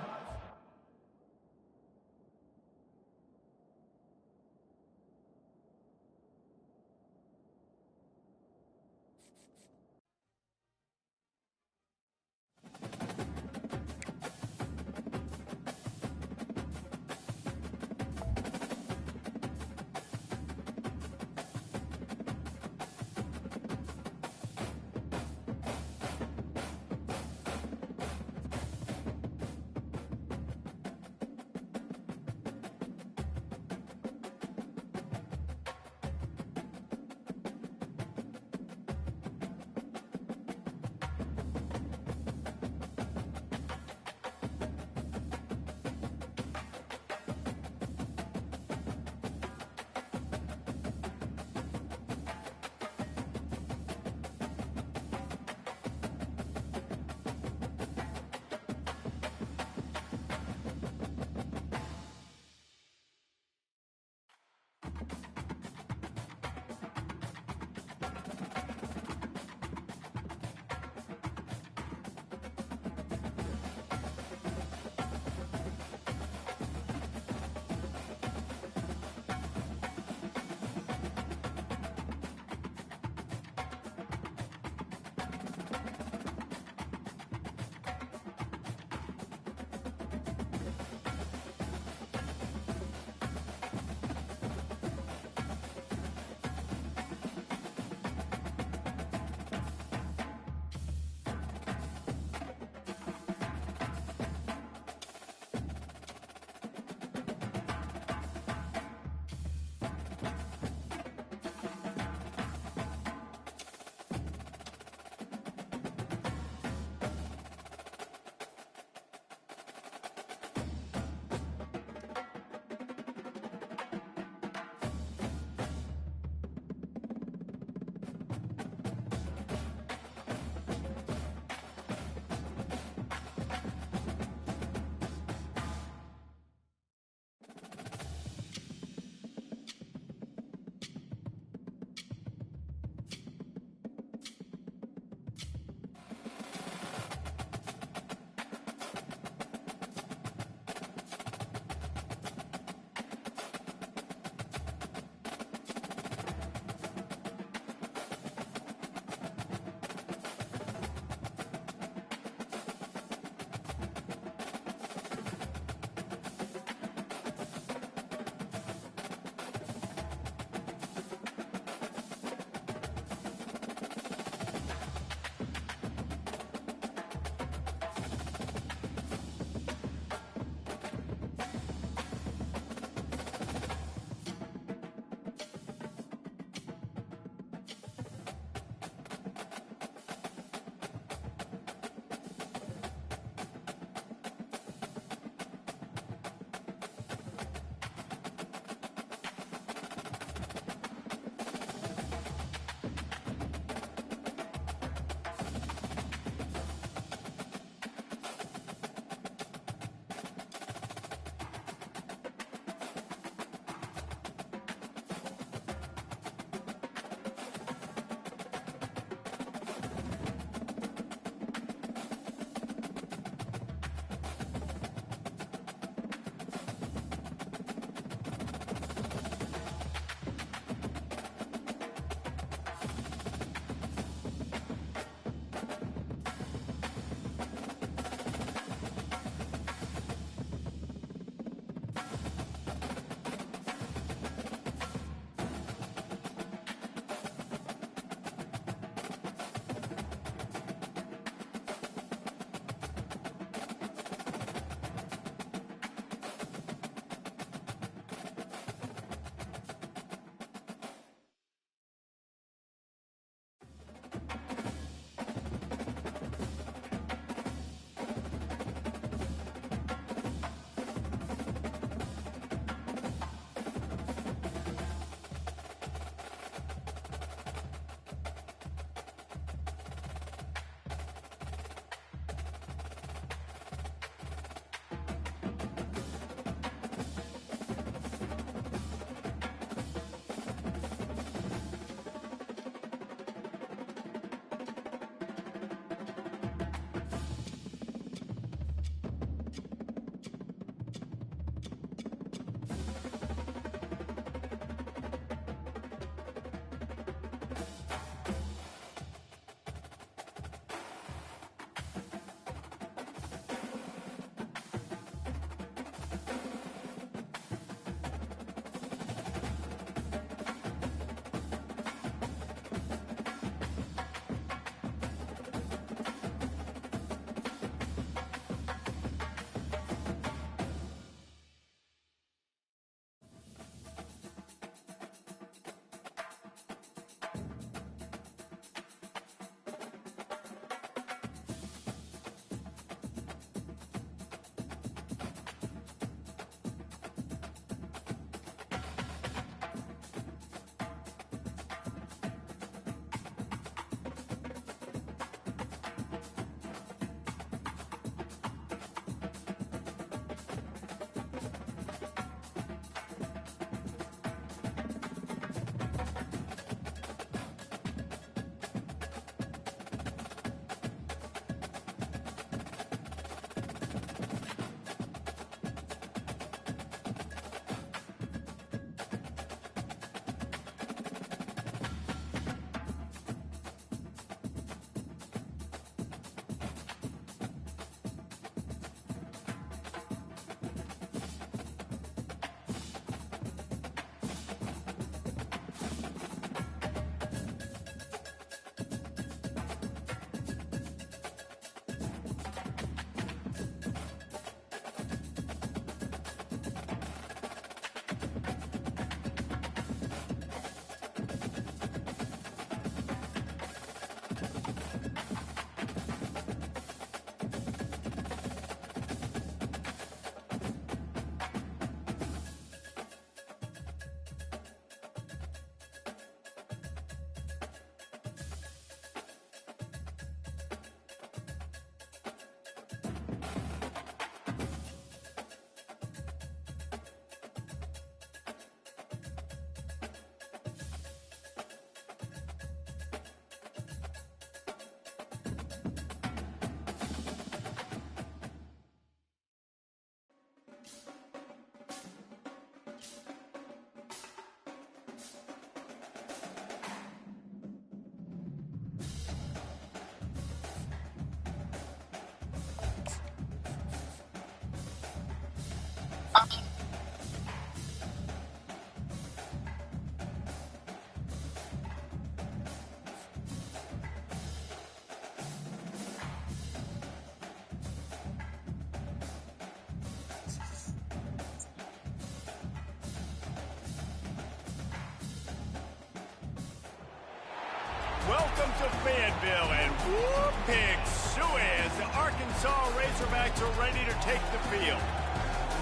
Welcome to Fayetteville, and whoop, big suey as the Arkansas Razorbacks are ready to take the field.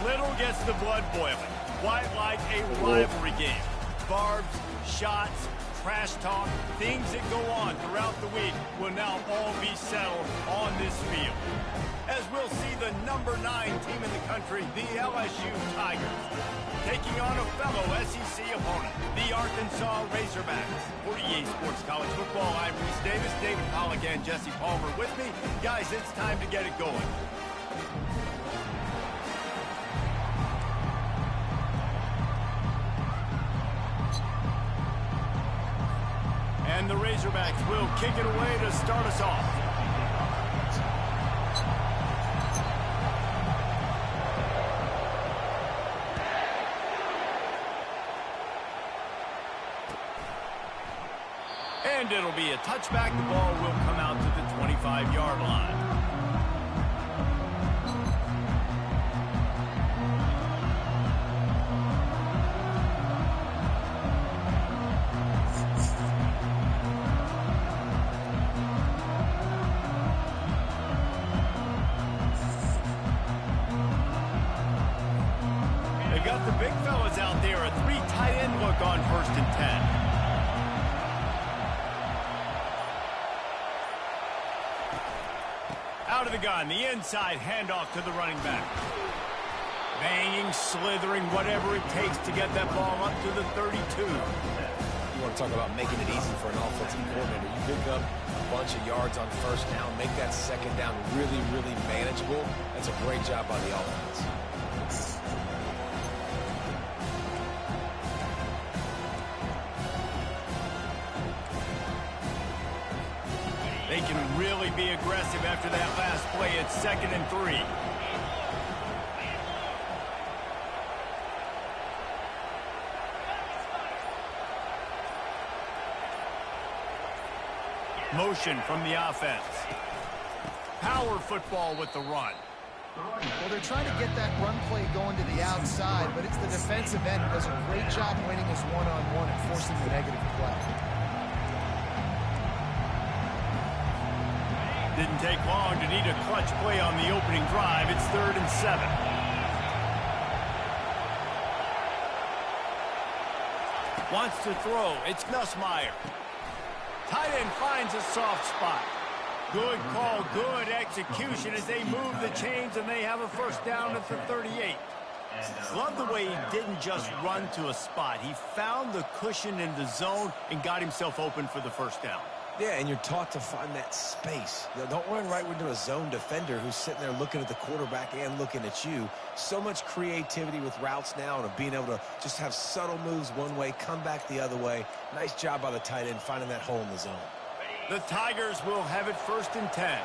Little gets the blood boiling, quite like a rivalry game. Barbs, shots, trash talk, things that go on throughout the week will now all be settled on this field. As we'll see the number 9 team in the country, the LSU Tigers, taking on a fellow SEC opponent, the Arkansas Razorbacks. For EA Sports College Football, I'm Reese Davis, David Pollack, and Jesse Palmer with me. Guys, it's time to get it going. And the Razorbacks will kick it away to start us off. And it'll be a touchback. The ball will come out to the 25-yard line. They've got the big fellas out there. A 3 tight end look on 1st and 10. Out of the gun, the inside handoff to the running back. Banging, slithering, whatever it takes to get that ball up to the 32. You want to talk about making it easy for an offensive coordinator. You pick up a bunch of yards on 1st down, make that 2nd down really, really manageable. That's a great job by the offense. They can really be aggressive after that last play. It's 2nd and 3. Motion from the offense. Power football with the run. Well, they're trying to get that run play going to the outside, but it's the defensive end who does a great job winning his one-on-one and forcing the negative play. Didn't take long to need a clutch play on the opening drive. It's 3rd and 7. Wants to throw. It's Nussmeier. Tight end finds a soft spot. Good call, good execution as they move the chains and they have a 1st down at the 38. Love the way he didn't just run to a spot. He found the cushion in the zone and got himself open for the 1st down. Yeah, and you're taught to find that space. You know, don't run right into a zone defender who's sitting there looking at the quarterback and looking at you. So much creativity with routes now and of being able to just have subtle moves one way, come back the other way. Nice job by the tight end finding that hole in the zone. The Tigers will have it 1st and 10.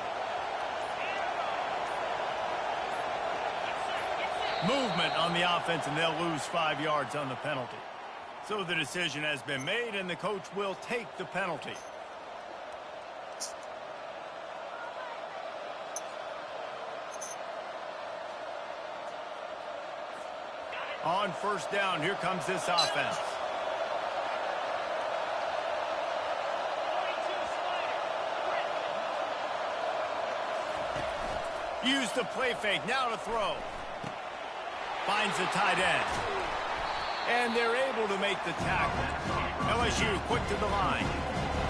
Movement on the offense, and they'll lose 5 yards on the penalty. So the decision has been made, and the coach will take the penalty. On 1st down, here comes this offense. Use the play fake, now to throw. Finds the tight end. And they're able to make the tackle. LSU quick to the line.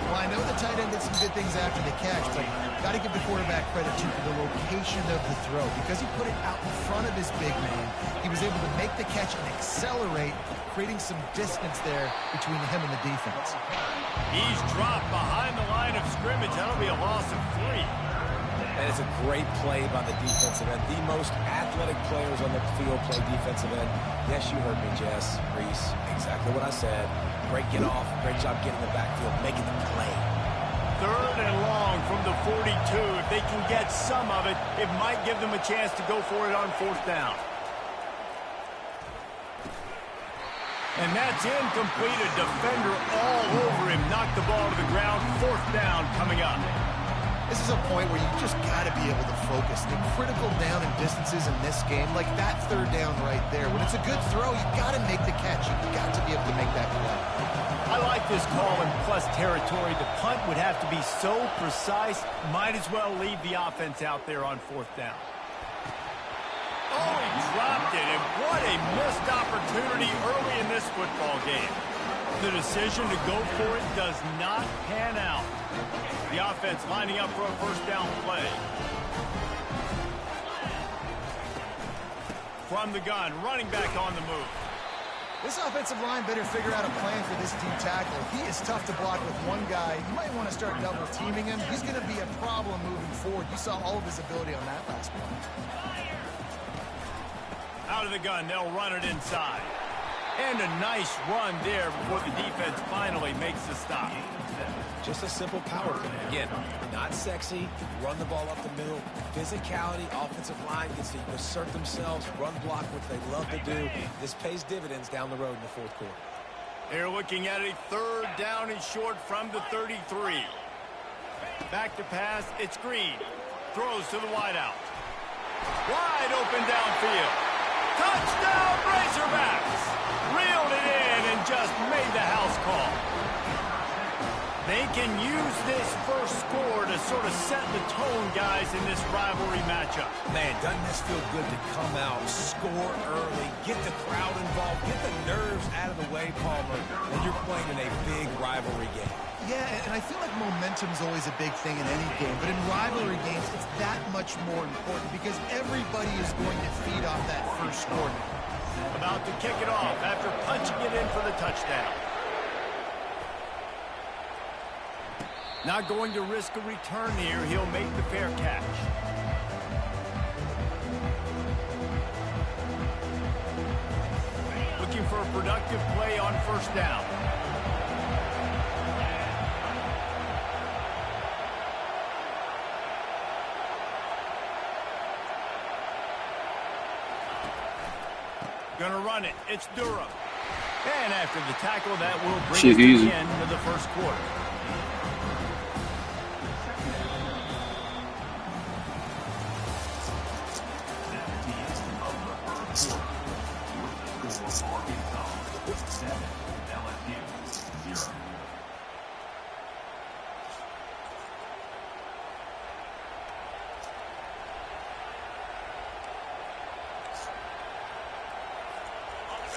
Well, I know the tight end did some good things after the catch, but got to give the quarterback credit, too, for the location of the throw. Because he put it out in front of his big man, he was able to make the catch and accelerate, creating some distance there between him and the defense. He's dropped behind the line of scrimmage. That'll be a loss of 3. And it's a great play by the defensive end. The most athletic players on the field play defensive end. Yes, you heard me, Jess, Reese. Exactly what I said. Great get off. Great job getting the backfield, making the play. 3rd and long from the 42. If they can get some of it, it might give them a chance to go for it on 4th down. And that's incomplete. A defender all over him. Knocked the ball to the ground. 4th down coming up. This is a point where you just got to be able to focus. The critical down and distances in this game, like that 3rd down right there. When it's a good throw, you got to make the catch. You got to be able to make that play. I like this call in plus territory. The punt would have to be so precise, might as well leave the offense out there on 4th down. Oh, he dropped it, and what a missed opportunity early in this football game. The decision to go for it does not pan out. The offense lining up for a 1st down play. From the gun, running back on the move. This offensive line better figure out a plan for this team tackle. He is tough to block with one guy. You might want to start double teaming him. He's going to be a problem moving forward. You saw all of his ability on that last play. Out of the gun, they'll run it inside. And a nice run there before the defense finally makes the stop. Just a simple power play. Again, not sexy, run the ball up the middle. Physicality, offensive line gets to assert themselves, run block, which they love to do. This pays dividends down the road in the 4th quarter. They're looking at a 3rd down and short from the 33. Back to pass, it's Green. Throws to the wideout. Wide open downfield. Touchdown, Razorbacks! Reeled it in and just made the house call. They can use this first score to sort of set the tone, guys, in this rivalry matchup. Man, doesn't this feel good to come out, score early, get the crowd involved, get the nerves out of the way, Palmer, when you're playing in a big rivalry game. Yeah, and I feel like momentum's always a big thing in any game, but in rivalry games, it's that much more important because everybody is going to feed off that first score. About to kick it off after punching it in for the touchdown. Not going to risk a return here. He'll make the fair catch. Looking for a productive play on 1st down. Gonna run it. It's Durham. And after the tackle, that will bring us to the end of the 1st quarter.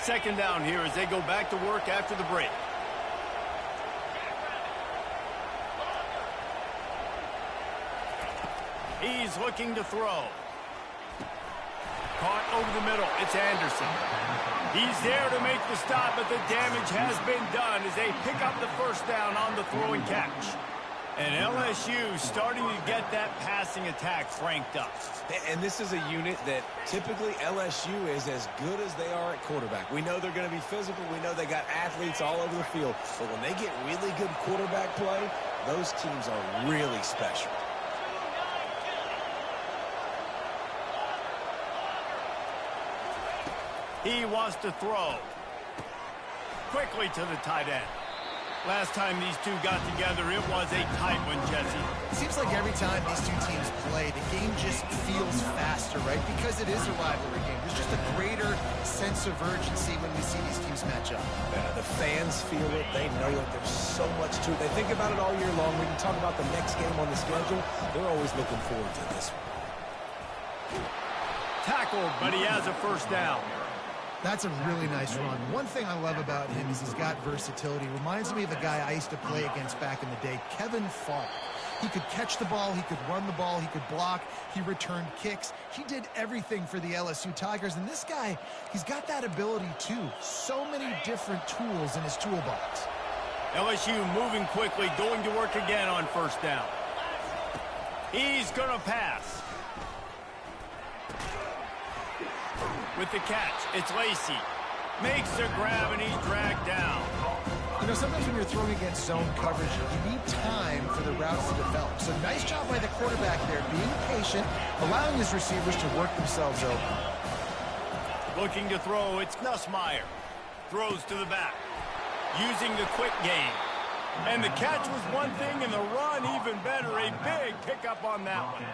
Second down here as they go back to work after the break. He's looking to throw. Caught over the middle. It's Anderson. He's there to make the stop, but the damage has been done as they pick up the 1st down on the throwing catch. And LSU starting to get that passing attack cranked up. And this is a unit that typically LSU is as good as they are at quarterback. We know they're going to be physical. We know they got athletes all over the field. But when they get really good quarterback play, those teams are really special. He wants to throw. Quickly to the tight end. Last time these two got together, it was a tight one, Jesse. It seems like every time these two teams play, the game just feels faster, right? Because it is a rivalry game. There's just a greater sense of urgency when we see these teams match up. The fans feel it. They know it. There's so much to it. They think about it all year long. We can talk about the next game on the schedule. They're always looking forward to this one. Tackled, but he has a 1st down. That's a really nice run. One thing I love about him is he's got versatility. Reminds me of a guy I used to play against back in the day, Kevin Falk. He could catch the ball, he could run the ball, he could block, he returned kicks. He did everything for the LSU Tigers, and this guy, he's got that ability too. So many different tools in his toolbox. LSU moving quickly, going to work again on 1st down. He's going to pass. With the catch, it's Lacey. Makes the grab, and he's dragged down. You know, sometimes when you're throwing against zone coverage, you need time for the routes to develop. So nice job by the quarterback there, being patient, allowing his receivers to work themselves over. Looking to throw, it's Nussmeier. Throws to the back. Using the quick game. And the catch was one thing, and the run even better. A big pickup on that one.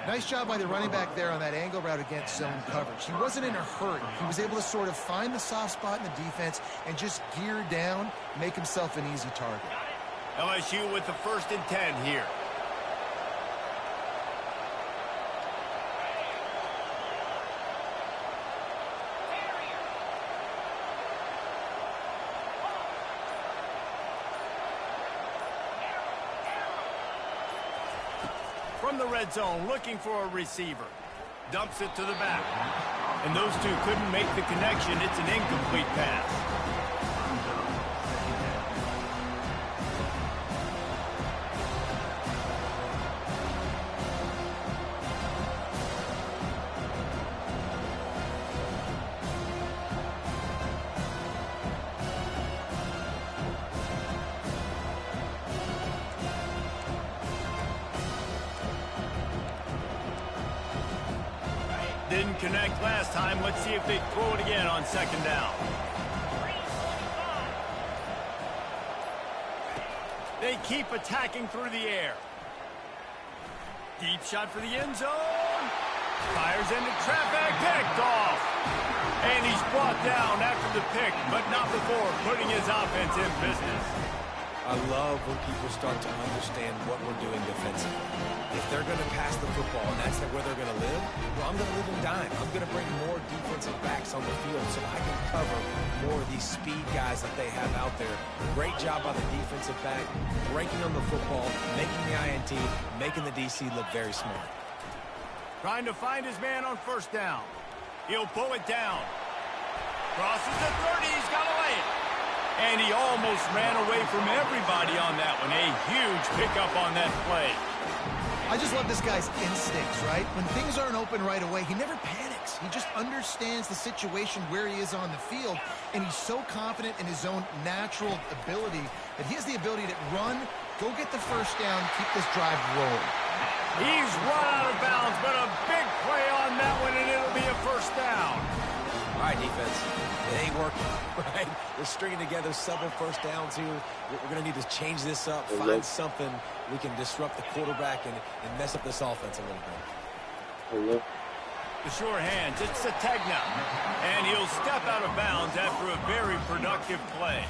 Nice job by the running back there on that angle route against zone coverage. He wasn't in a hurry. He was able to sort of find the soft spot in the defense and just gear down, make himself an easy target. LSU with the 1st and 10 here. From the red zone, looking for a receiver. Dumps it to the back. And those two couldn't make the connection. It's an incomplete pass. Didn't connect last time. Let's see if they throw it again on 2nd down. They keep attacking through the air. Deep shot for the end zone. Fires into traffic. Picked off. And he's brought down after the pick, but not before putting his offense in business. I love when people start to understand what we're doing defensively. If they're going to pass the football and that's where they're going to live, well, I'm going to live in dime. I'm going to bring more defensive backs on the field so I can cover more of these speed guys that they have out there. Great job by the defensive back, breaking on the football, making the INT, making the DC look very smart. Trying to find his man on 1st down. He'll pull it down. Crosses the 30. He's got to lay it. And he almost ran away from everybody on that one. A huge pickup on that play. I just love this guy's instincts, right? When things aren't open right away, he never panics. He just understands the situation where he is on the field, and he's so confident in his own natural ability that he has the ability to run, go get the 1st down, keep this drive rolling. He's run out of bounds, but a big play on that one, and it'll be a 1st down. All right, defense. It ain't working, right? They're stringing together several 1st downs here. We're going to need to change this up, find something we can disrupt the quarterback and mess up this offense a little bit. The sure hands, it's Sategna. And he'll step out of bounds after a very productive play.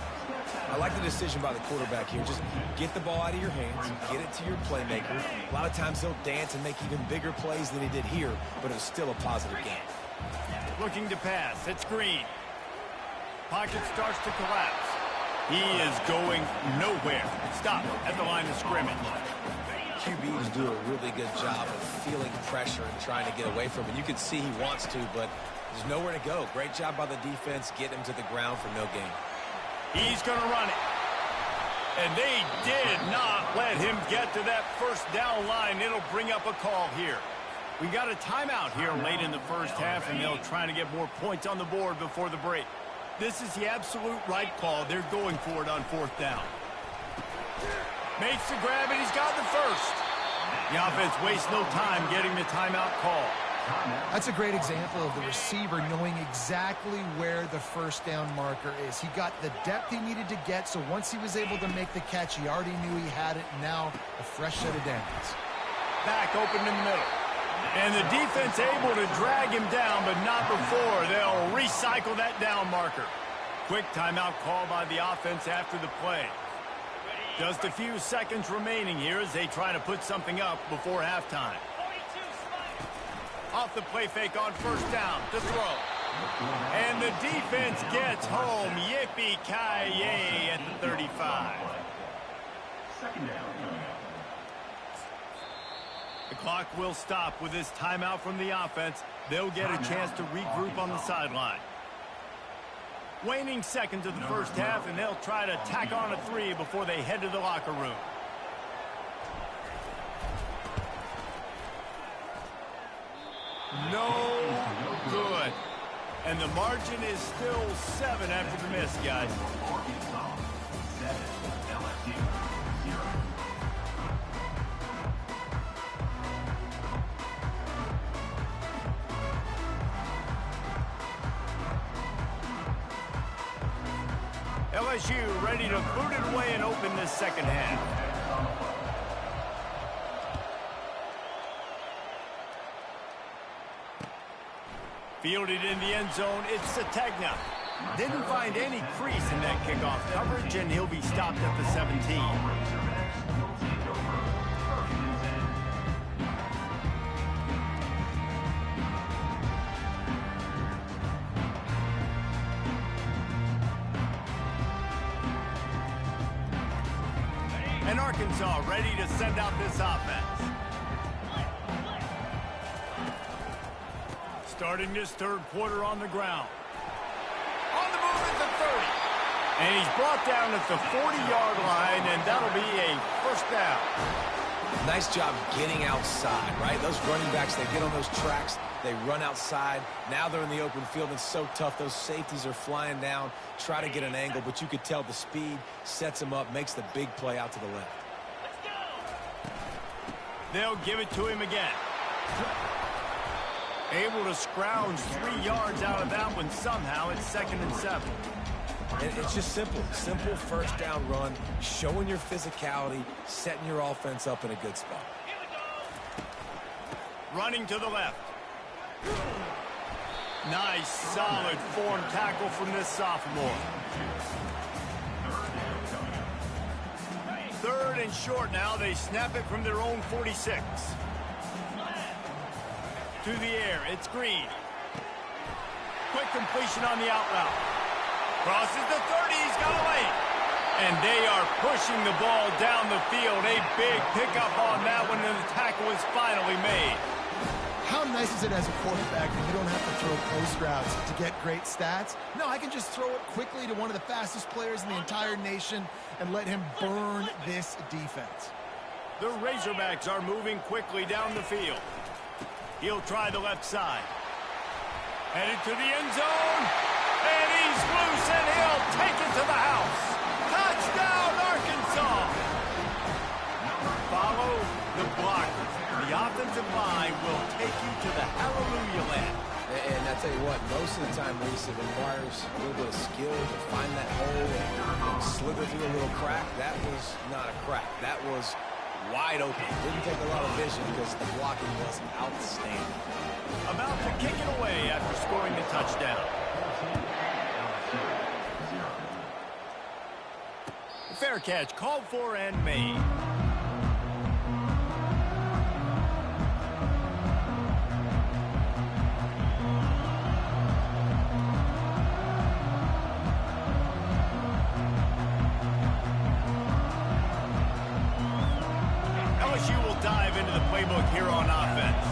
I like the decision by the quarterback here. Just get the ball out of your hands, get it to your playmaker. A lot of times he'll dance and make even bigger plays than he did here, but it was still a positive game. Looking to pass, it's Green. Pocket starts to collapse. He is going nowhere. Stop at the line of scrimmage. QBs do a really good job of feeling pressure and trying to get away from it. You can see he wants to, but there's nowhere to go. Great job by the defense, get him to the ground for no gain. He's going to run it. And they did not let him get to that 1st down line. It'll bring up a call here. We got a timeout here late in the 1st half, and they'll try to get more points on the board before the break. This is the absolute right call. They're going for it on 4th down. Makes the grab, and he's got the 1st. The offense wastes no time getting the timeout call. That's a great example of the receiver knowing exactly where the 1st down marker is. He got the depth he needed to get, so once he was able to make the catch, he already knew he had it. Now a fresh set of downs. Back open in the middle. And the defense able to drag him down, but not before. They'll recycle that down marker. Quick timeout call by the offense after the play. Just a few seconds remaining here as they try to put something up before halftime. Off the play fake on 1st down to throw. And the defense gets home. Yippee-ki-yay at the 35. 2nd down. The clock will stop with this timeout from the offense. They'll get a chance to regroup on the sideline. Waning seconds of the 1st half, and they'll try to tack on a 3 before they head to the locker room. No good. And the margin is still 7 after the miss, guys. LSU ready to boot it away and open this 2nd half. Fielded in the end zone, it's Sategna. Didn't find any crease in that kickoff coverage, and he'll be stopped at the 17. And Arkansas ready to send out this offense. Starting this third quarter on the ground. On the move at the 30. And he's brought down at the 40-yard line, and that'll be a first down. Nice job getting outside, right? Those running backs, they get on those tracks, they run outside. Now they're in the open field. It's so tough. Those safeties are flying down, try to get an angle, but you could tell the speed sets him up, makes the big play out to the left. They'll give it to him again. Able to scrounge 3 yards out of that one somehow. It's 2nd and 7. And it's just simple first down run, showing your physicality, setting your offense up in a good spot. Running to the left. Nice, solid form tackle from this sophomore. 3rd and short now. They snap it from their own 46. To the air, it's Green. Quick completion on the out route. Crosses the 30, he's got away. And they are pushing the ball down the field. A big pickup on that one, and the tackle is finally made. How nice is it as a quarterback that you don't have to throw post routes to get great stats? No, I can just throw it quickly to one of the fastest players in the entire nation and let him burn this defense. The Razorbacks are moving quickly down the field. He'll try the left side. Headed to the end zone. And he's loose, and he'll take it to the house. Touchdown, Arkansas. Follow the blockers. The offensive line will take you to the hallelujah land. And I tell you what, most of the time, Reese, it requires a little bit of skill to find that hole and slither through a little crack. That was not a crack. That was wide open. Didn't take a lot of vision because the blocking was outstanding. About to kick it away after scoring the touchdown. Fair catch called for and made. LSU will dive into the playbook here on offense.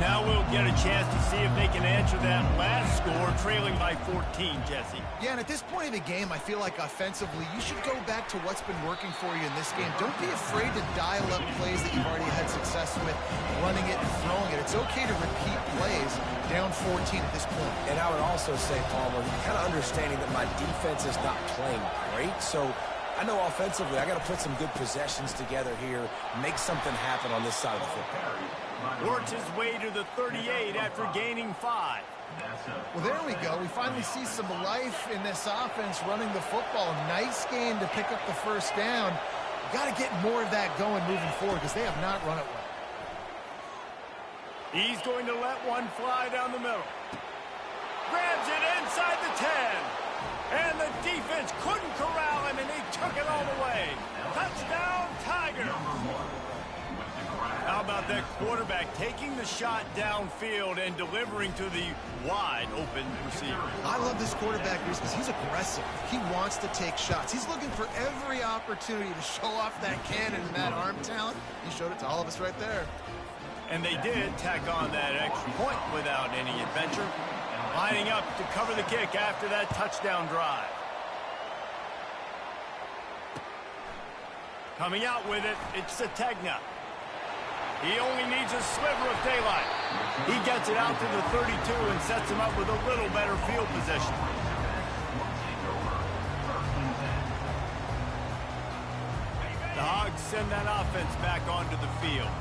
Now we'll get a chance to see if they can answer that last score, trailing by 14, Jesse. Yeah, and at this point of the game, I feel like offensively, you should go back to what's been working for you in this game. Don't be afraid to dial up plays that you've already had success with, running it and throwing it. It's okay to repeat plays down 14 at this point. And I would also say, Palmer, kind of understanding that my defense is not playing great, so I know offensively I got to put some good possessions together here, make something happen on this side of the football. Works his way to the 38 after gaining 5. Well, there we go. We finally see some life in this offense running the football. Nice game to pick up the first down. Got to get more of that going moving forward because they have not run it well. He's going to let one fly down the middle. Grabs it inside the 10. And the defense couldn't corral him, and he took it all the way. Touchdown, Tigers. How about that quarterback taking the shot downfield and delivering to the wide open receiver? I love this quarterback because he's aggressive. He wants to take shots. He's looking for every opportunity to show off that cannon and that arm talent. He showed it to all of us right there. And they did tack on that extra point without any adventure. Lining up to cover the kick after that touchdown drive. Coming out with it, it's Sategna. He only needs a sliver of daylight. He gets it out to the 32 and sets him up with a little better field position. The Hogs send that offense back onto the field.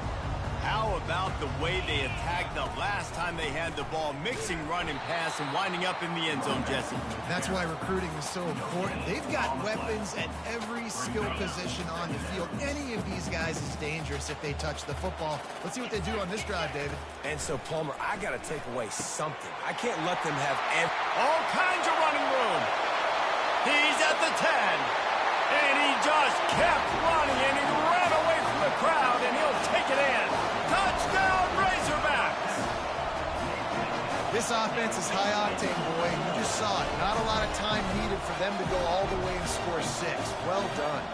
How go about the way they attacked the last time they had the ball, mixing run and pass and winding up in the end zone, Jesse. That's why recruiting is so important. They've got weapons at every skill position on the field. Any of these guys is dangerous if they touch the football. Let's see what they do on this drive, David. And so, Palmer, I got to take away something. I can't let them have all kinds of running room. He's at the 10. And he just kept running, and he ran away from the crowd, and he'll take it in. Touchdown, Razorbacks! This offense is high octane, boy. You just saw it. Not a lot of time needed for them to go all the way and score 6. Well done.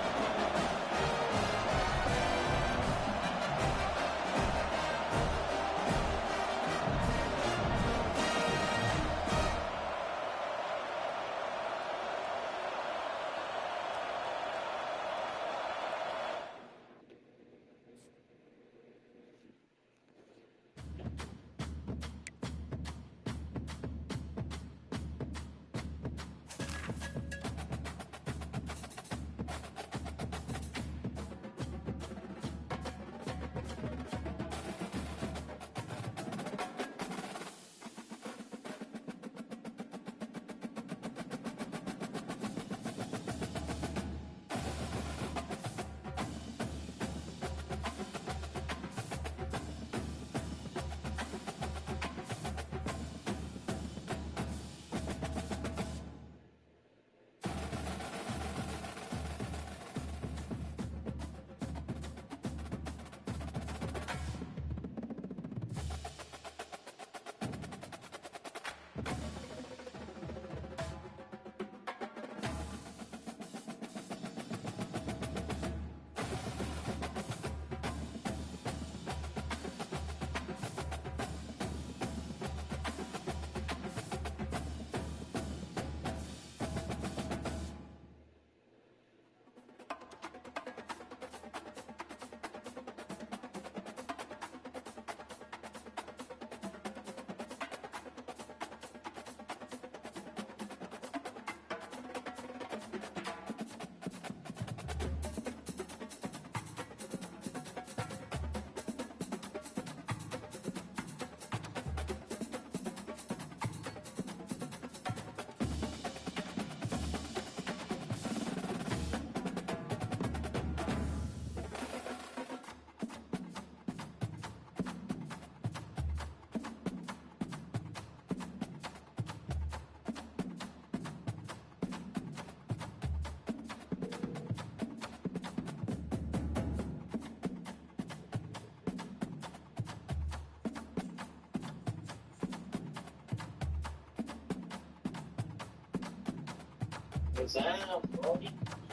What's up, bro?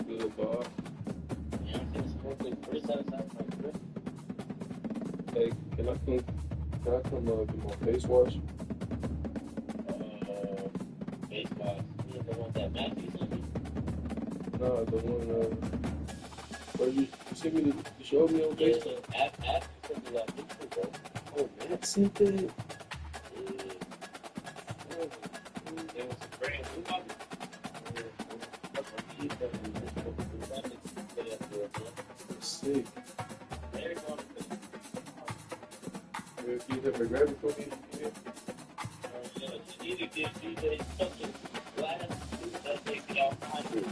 Good, Bob. Yeah, I'm finna smoke this Chris outside my crib. Hey, can I come get my face wash? Face wash. You the one that Matthew sent me? No, the one, where you sent me the show me on Yeah, Facebook? so after sent me that picture, bro. Oh, Matt sent that? Yeah. There was a brand new one. Sick. They're going to If you ever grab it for me, yeah. you need to give DJ something glass that they get out behind you.